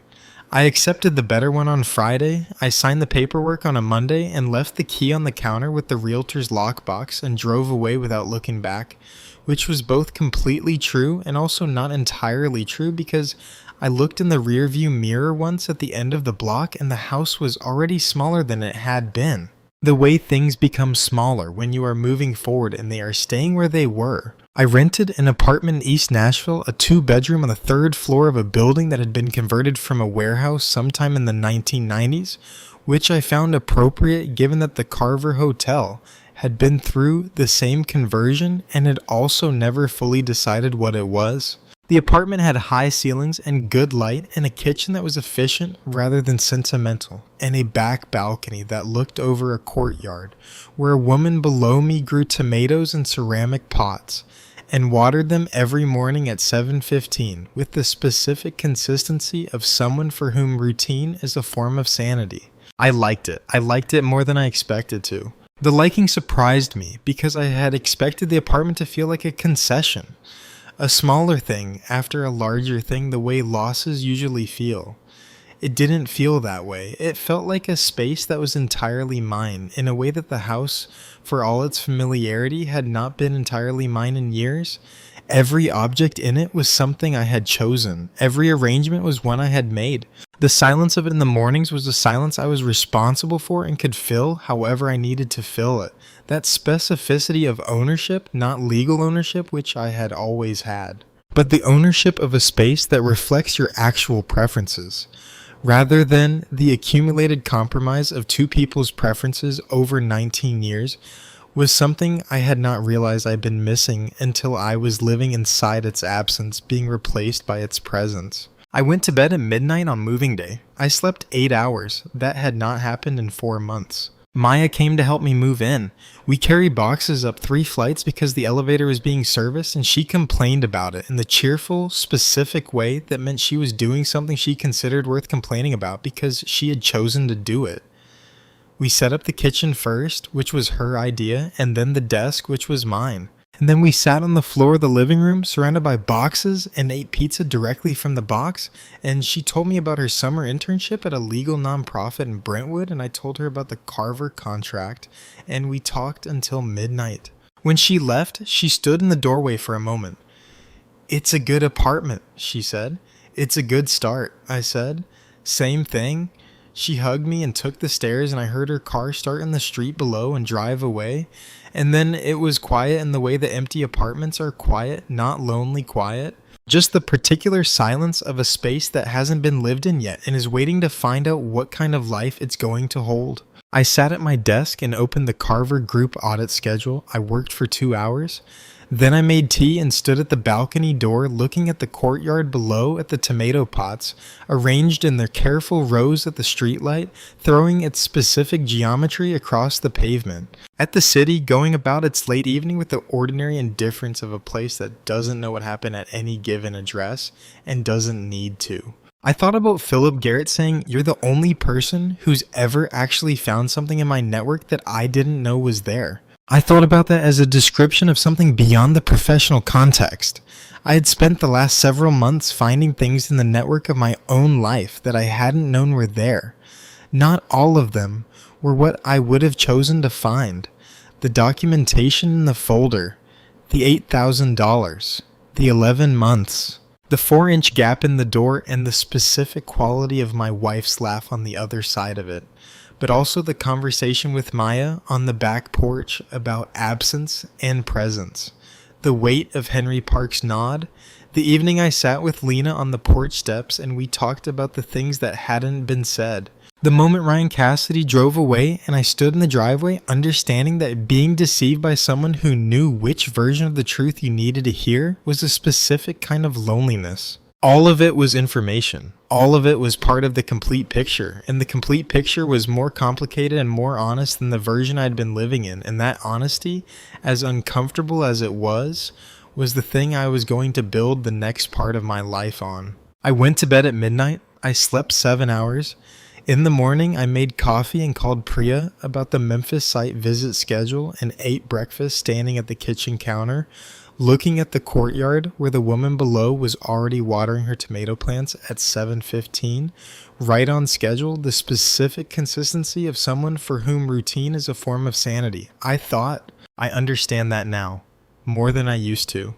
I accepted the better one on Friday. I signed the paperwork on a Monday and left the key on the counter with the realtor's lockbox and drove away without looking back, which was both completely true and also not entirely true because I looked in the rearview mirror once at the end of the block and the house was already smaller than it had been. The way things become smaller when you are moving forward and they are staying where they were. I rented an apartment in East Nashville, a 2-bedroom on the 3rd floor of a building that had been converted from a warehouse sometime in the 1990s, which I found appropriate given that the Carver Hotel had been through the same conversion and had also never fully decided what it was. The apartment had high ceilings and good light and a kitchen that was efficient rather than sentimental, and a back balcony that looked over a courtyard where a woman below me grew tomatoes in ceramic pots and watered them every morning at 7:15 with the specific consistency of someone for whom routine is a form of sanity. I liked it. I liked it more than I expected to. The liking surprised me because I had expected the apartment to feel like a concession. A smaller thing after a larger thing the way losses usually feel. It didn't feel that way. It felt like a space that was entirely mine, in a way that the house, for all its familiarity, had not been entirely mine in years. Every object in it was something I had chosen. Every arrangement was one I had made. The silence of it in the mornings was a silence I was responsible for and could fill however I needed to fill it. That specificity of ownership, not legal ownership, which I had always had, but the ownership of a space that reflects your actual preferences, rather than the accumulated compromise of two people's preferences over 19 years, was something I had not realized I'd been missing until I was living inside its absence, being replaced by its presence. I went to bed at midnight on moving day. I slept 8 hours. That had not happened in 4 months. Maya came to help me move in. We carried boxes up 3 flights because the elevator was being serviced, and she complained about it in the cheerful, specific way that meant she was doing something she considered worth complaining about because she had chosen to do it. We set up the kitchen first, which was her idea, and then the desk, which was mine. And then we sat on the floor of the living room, surrounded by boxes, and ate pizza directly from the box. And she told me about her summer internship at a legal nonprofit in Brentwood, and I told her about the Carver contract, and we talked until midnight. When she left, she stood in the doorway for a moment. "It's a good apartment," she said. "It's a good start," I said. "Same thing." She hugged me and took the stairs, and I heard her car start in the street below and drive away. And then it was quiet in the way that empty apartments are quiet, not lonely quiet. Just the particular silence of a space that hasn't been lived in yet and is waiting to find out what kind of life it's going to hold. I sat at my desk and opened the Carver Group audit schedule. I worked for 2 hours. Then I made tea and stood at the balcony door looking at the courtyard below at the tomato pots, arranged in their careful rows at the streetlight, throwing its specific geometry across the pavement. At the city, going about its late evening with the ordinary indifference of a place that doesn't know what happened at any given address and doesn't need to. I thought about Philip Garrett saying, "You're the only person who's ever actually found something in my network that I didn't know was there." I thought about that as a description of something beyond the professional context. I had spent the last several months finding things in the network of my own life that I hadn't known were there. Not all of them were what I would have chosen to find. The documentation in the folder, the $8,000, the 11 months, the 4-inch gap in the door, and the specific quality of my wife's laugh on the other side of it. But also the conversation with Maya on the back porch about absence and presence, the weight of Henry Park's nod, the evening I sat with Lena on the porch steps and we talked about the things that hadn't been said, the moment Ryan Cassidy drove away and I stood in the driveway understanding that being deceived by someone who knew which version of the truth you needed to hear was a specific kind of loneliness. All of it was information. All of it was part of the complete picture, and the complete picture was more complicated and more honest than the version I'd been living in, and that honesty, as uncomfortable as it was the thing I was going to build the next part of my life on. I went to bed at midnight. I slept 7 hours. In the morning, I made coffee and called Priya about the Memphis site visit schedule and ate breakfast standing at the kitchen counter, looking at the courtyard where the woman below was already watering her tomato plants at 7:15, right on schedule, the specific consistency of someone for whom routine is a form of sanity. I thought, I understand that now, more than I used to.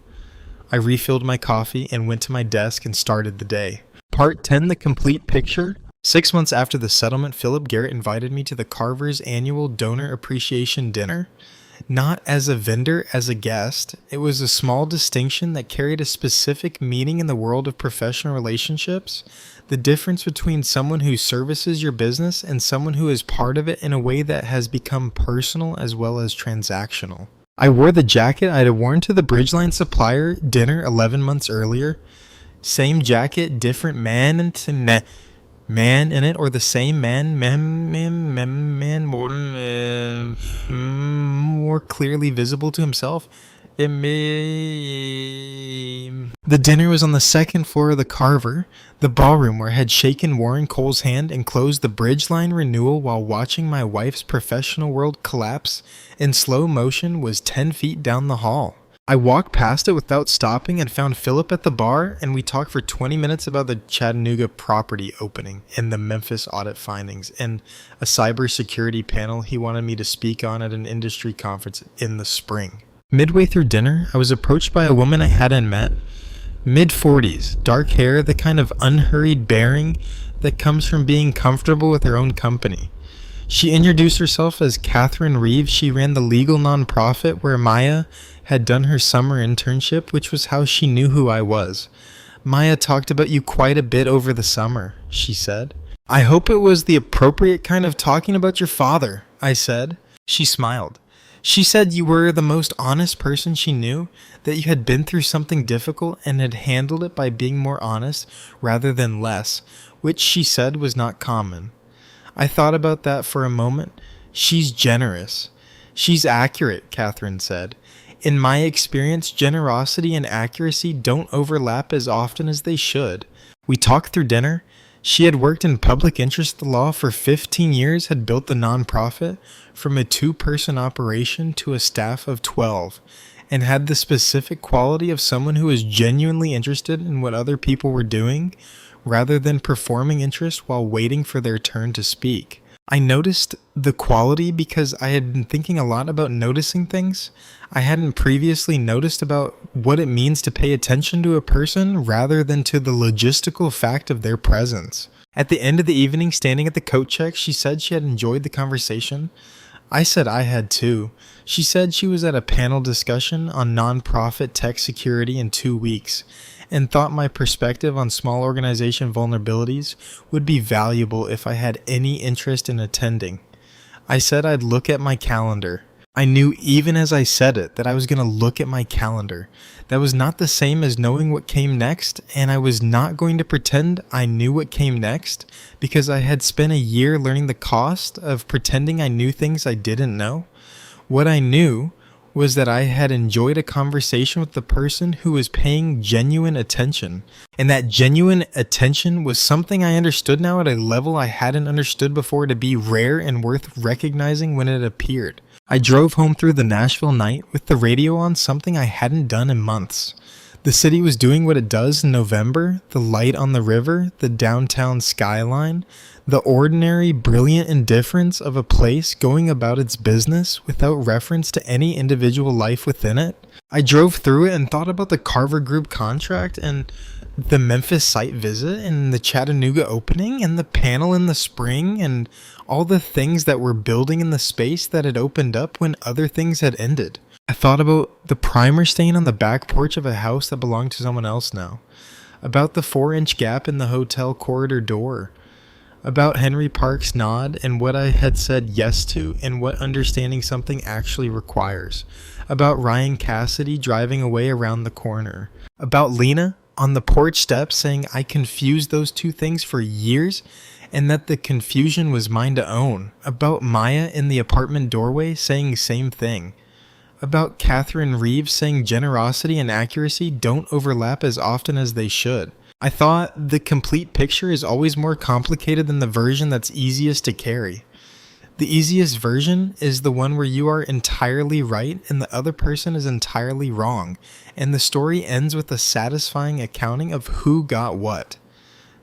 I refilled my coffee and went to my desk and started the day. Part 10, the complete picture. 6 months after the settlement, Philip Garrett invited me to the Carver's annual donor appreciation dinner. Not as a vendor, as a guest. It was a small distinction that carried a specific meaning in the world of professional relationships. The difference between someone who services your business and someone who is part of it in a way that has become personal as well as transactional. I wore the jacket I'd worn to the Bridgeline supplier dinner 11 months earlier. Same jacket, different man in it, or the same man more clearly visible to himself. The dinner was on the second floor of the Carver, the ballroom where I had shaken Warren Cole's hand and closed the Bridgeline renewal while watching my wife's professional world collapse in slow motion was 10 feet down the hall. I walked past it without stopping and found Philip at the bar, and we talked for 20 minutes about the Chattanooga property opening and the Memphis audit findings and a cybersecurity panel he wanted me to speak on at an industry conference in the spring. Midway through dinner, I was approached by a woman I hadn't met. Mid-40s, dark hair, the kind of unhurried bearing that comes from being comfortable with her own company. She introduced herself as Catherine Reeves. She ran the legal nonprofit where Maya had done her summer internship, which was how she knew who I was. "Maya talked about you quite a bit over the summer," she said. "I hope it was the appropriate kind of talking about your father," I said. She smiled. She said you were the most honest person she knew, that you had been through something difficult and had handled it by being more honest rather than less, which she said was not common. I thought about that for a moment. She's generous. She's accurate, Catherine said. In my experience, generosity and accuracy don't overlap as often as they should. We talked through dinner. She had worked in public interest law for 15 years, had built the nonprofit from a 2-person operation to a staff of 12, and had the specific quality of someone who was genuinely interested in what other people were doing, rather than performing interest while waiting for their turn to speak. I noticed the quality because I had been thinking a lot about noticing things I hadn't previously noticed about what it means to pay attention to a person rather than to the logistical fact of their presence. At the end of the evening, standing at the coat check, she said she had enjoyed the conversation. I said I had too. She said she was at a panel discussion on nonprofit tech security in 2 weeks and thought my perspective on small organization vulnerabilities would be valuable if I had any interest in attending. I said I'd look at my calendar. I knew even as I said it that I was going to look at my calendar. That was not the same as knowing what came next, and I was not going to pretend I knew what came next because I had spent a year learning the cost of pretending I knew things I didn't know. What I knew was that I had enjoyed a conversation with the person who was paying genuine attention. And that genuine attention was something I understood now at a level I hadn't understood before to be rare and worth recognizing when it appeared. I drove home through the Nashville night with the radio on, something I hadn't done in months. The city was doing what it does in November, the light on the river, the downtown skyline, the ordinary, brilliant indifference of a place going about its business without reference to any individual life within it. I drove through it and thought about the Carver Group contract and the Memphis site visit and the Chattanooga opening and the panel in the spring and all the things that were building in the space that had opened up when other things had ended. I thought about the primer stain on the back porch of a house that belonged to someone else now, about the 4-inch gap in the hotel corridor door, about Henry Park's nod and what I had said yes to and what understanding something actually requires, about Ryan Cassidy driving away around the corner, about Lena on the porch steps saying I confused those two things for years and that the confusion was mine to own, about Maya in the apartment doorway saying same thing, about Catherine Reeves saying generosity and accuracy don't overlap as often as they should. I thought the complete picture is always more complicated than the version that's easiest to carry. The easiest version is the one where you are entirely right and the other person is entirely wrong, and the story ends with a satisfying accounting of who got what.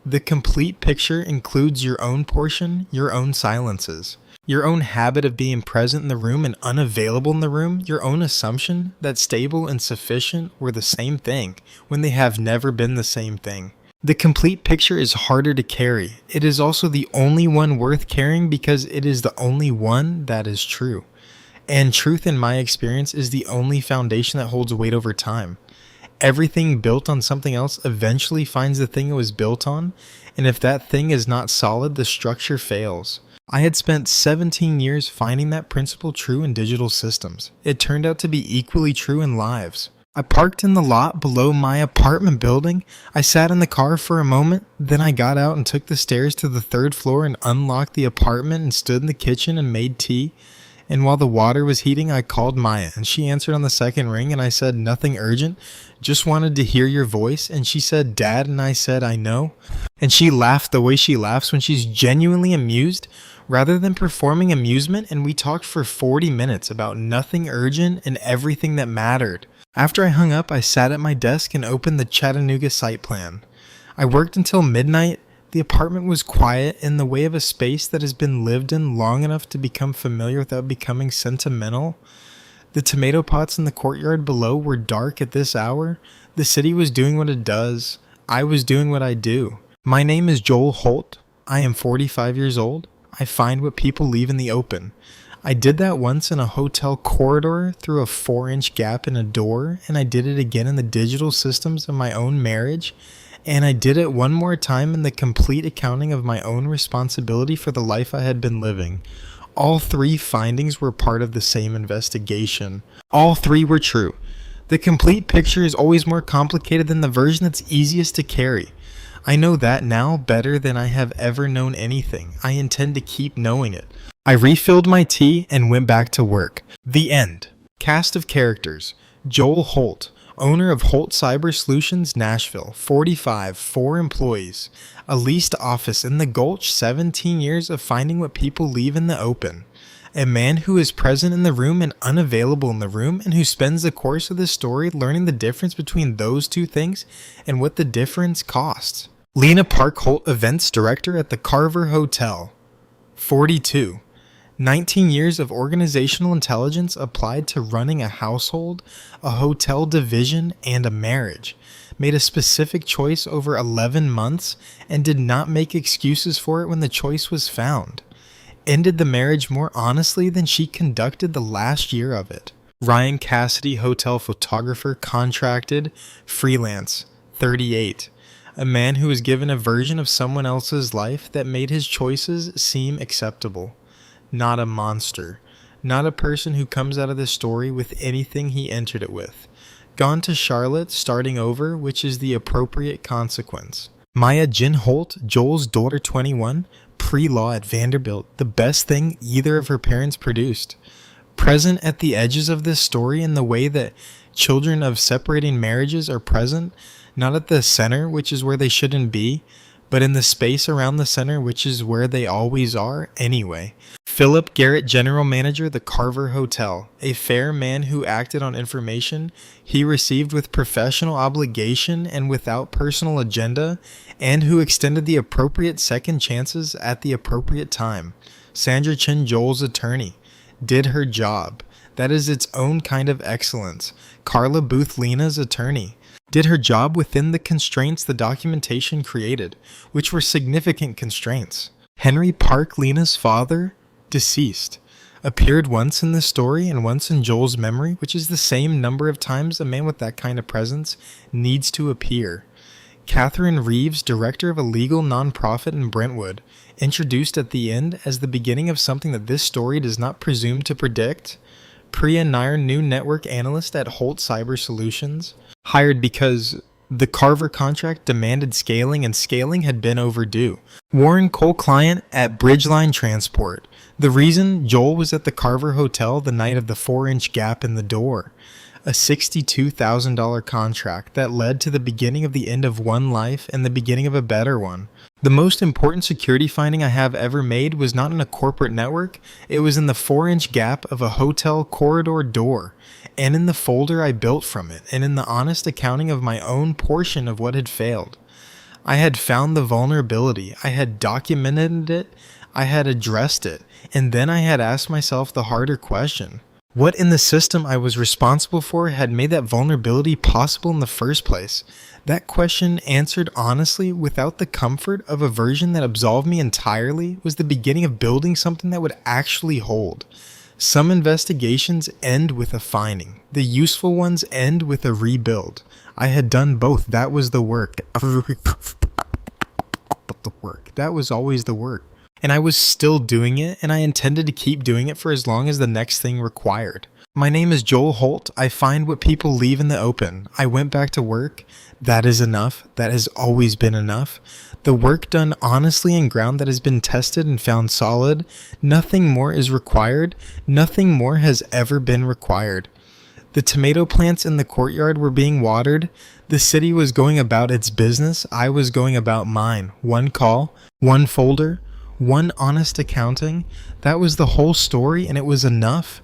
The complete picture includes your own portion, your own silences, your own habit of being present in the room and unavailable in the room, your own assumption that stable and sufficient were the same thing when they have never been the same thing. The complete picture is harder to carry. It is also the only one worth carrying because it is the only one that is true. And truth, in my experience, is the only foundation that holds weight over time. Everything built on something else eventually finds the thing it was built on, and if that thing is not solid, the structure fails. I had spent 17 years finding that principle true in digital systems. It turned out to be equally true in lives. I parked in the lot below my apartment building. I sat in the car for a moment, then I got out and took the stairs to the 3rd floor and unlocked the apartment and stood in the kitchen and made tea. And while the water was heating, I called Maya, and she answered on the 2nd ring, and I said, "Nothing urgent, just wanted to hear your voice." And she said, "Dad," and I said, "I know." And she laughed the way she laughs when she's genuinely amused, rather than performing amusement, and we talked for 40 minutes about nothing urgent and everything that mattered. After I hung up, I sat at my desk and opened the Chattanooga site plan. I worked until midnight. The apartment was quiet, in the way of a space that has been lived in long enough to become familiar without becoming sentimental. The tomato pots in the courtyard below were dark at this hour. The city was doing what it does. I was doing what I do. My name is Joel Holt. I am 45 years old. I find what people leave in the open. I did that once in a hotel corridor through a 4-inch gap in a door, and I did it again in the digital systems of my own marriage, and I did it one more time in the complete accounting of my own responsibility for the life I had been living. All 3 findings were part of the same investigation. All 3 were true. The complete picture is always more complicated than the version that's easiest to carry. I know that now better than I have ever known anything. I intend to keep knowing it. I refilled my tea and went back to work. The end. Cast of characters. Joel Holt, owner of Holt Cyber Solutions, Nashville, 45, 4 employees, a leased office in the Gulch, 17 years of finding what people leave in the open. A man who is present in the room and unavailable in the room, and who spends the course of the story learning the difference between those two things and what the difference costs. Lena Park Holt, events director at the Carver Hotel, 42. 19 years of organizational intelligence applied to running a household, a hotel division, and a marriage. Made a specific choice over 11 months and did not make excuses for it when the choice was found. Ended the marriage more honestly than she conducted the last year of it. Ryan Cassidy, hotel photographer, contracted, freelance, 38. A man who was given a version of someone else's life that made his choices seem acceptable. not a monster. Not a person who comes out of this story with anything he entered it with. Gone to Charlotte, starting over, which is the appropriate consequence. Maya Jin Holt, Joel's daughter 21, pre-law at Vanderbilt, the best thing either of her parents produced. Present at the edges of this story in the way that children of separating marriages are present, not at the center, which is where they shouldn't be, but in the space around the center, which is where they always are anyway. Philip Garrett, General Manager, the Carver Hotel, a fair man who acted on information he received with professional obligation and without personal agenda, and who extended the appropriate second chances at the appropriate time. Sandra Chin, Joel's attorney, did her job. That is its own kind of excellence. Carla Booth, Lena's attorney, did her job within the constraints the documentation created, which were significant constraints. Henry Park, Lena's father, deceased, appeared once in the story and once in Joel's memory, which is the same number of times a man with that kind of presence needs to appear. Catherine Reeves, director of a legal nonprofit in Brentwood, introduced at the end as the beginning of something that this story does not presume to predict. Priya Nair, new network analyst at Holt Cyber Solutions, hired because the Carver contract demanded scaling and scaling had been overdue. Warren Cole, client at Bridgeline Transport. The reason Joel was at the Carver Hotel the night of the 4-inch gap in the door. A $62,000 contract that led to the beginning of the end of one life and the beginning of a better one. The most important security finding I have ever made was not in a corporate network, it was in the 4-inch gap of a hotel corridor door, and in the folder I built from it, and in the honest accounting of my own portion of what had failed. I had found the vulnerability, I had documented it, I had addressed it, and then I had asked myself the harder question. What in the system I was responsible for had made that vulnerability possible in the first place? That question, answered honestly without the comfort of a version that absolved me entirely, was the beginning of building something that would actually hold. Some investigations end with a finding. The useful ones end with a rebuild. I had done both. That was the work. That was always the work. And I was still doing it, and I intended to keep doing it for as long as the next thing required. My name is Joel Holt. I find what people leave in the open. I went back to work. That is enough. That has always been enough. The work done honestly in ground that has been tested and found solid. Nothing more is required. Nothing more has ever been required. The tomato plants in the courtyard were being watered. The city was going about its business. I was going about mine. One call, one folder, one honest accounting. That was the whole story, and it was enough.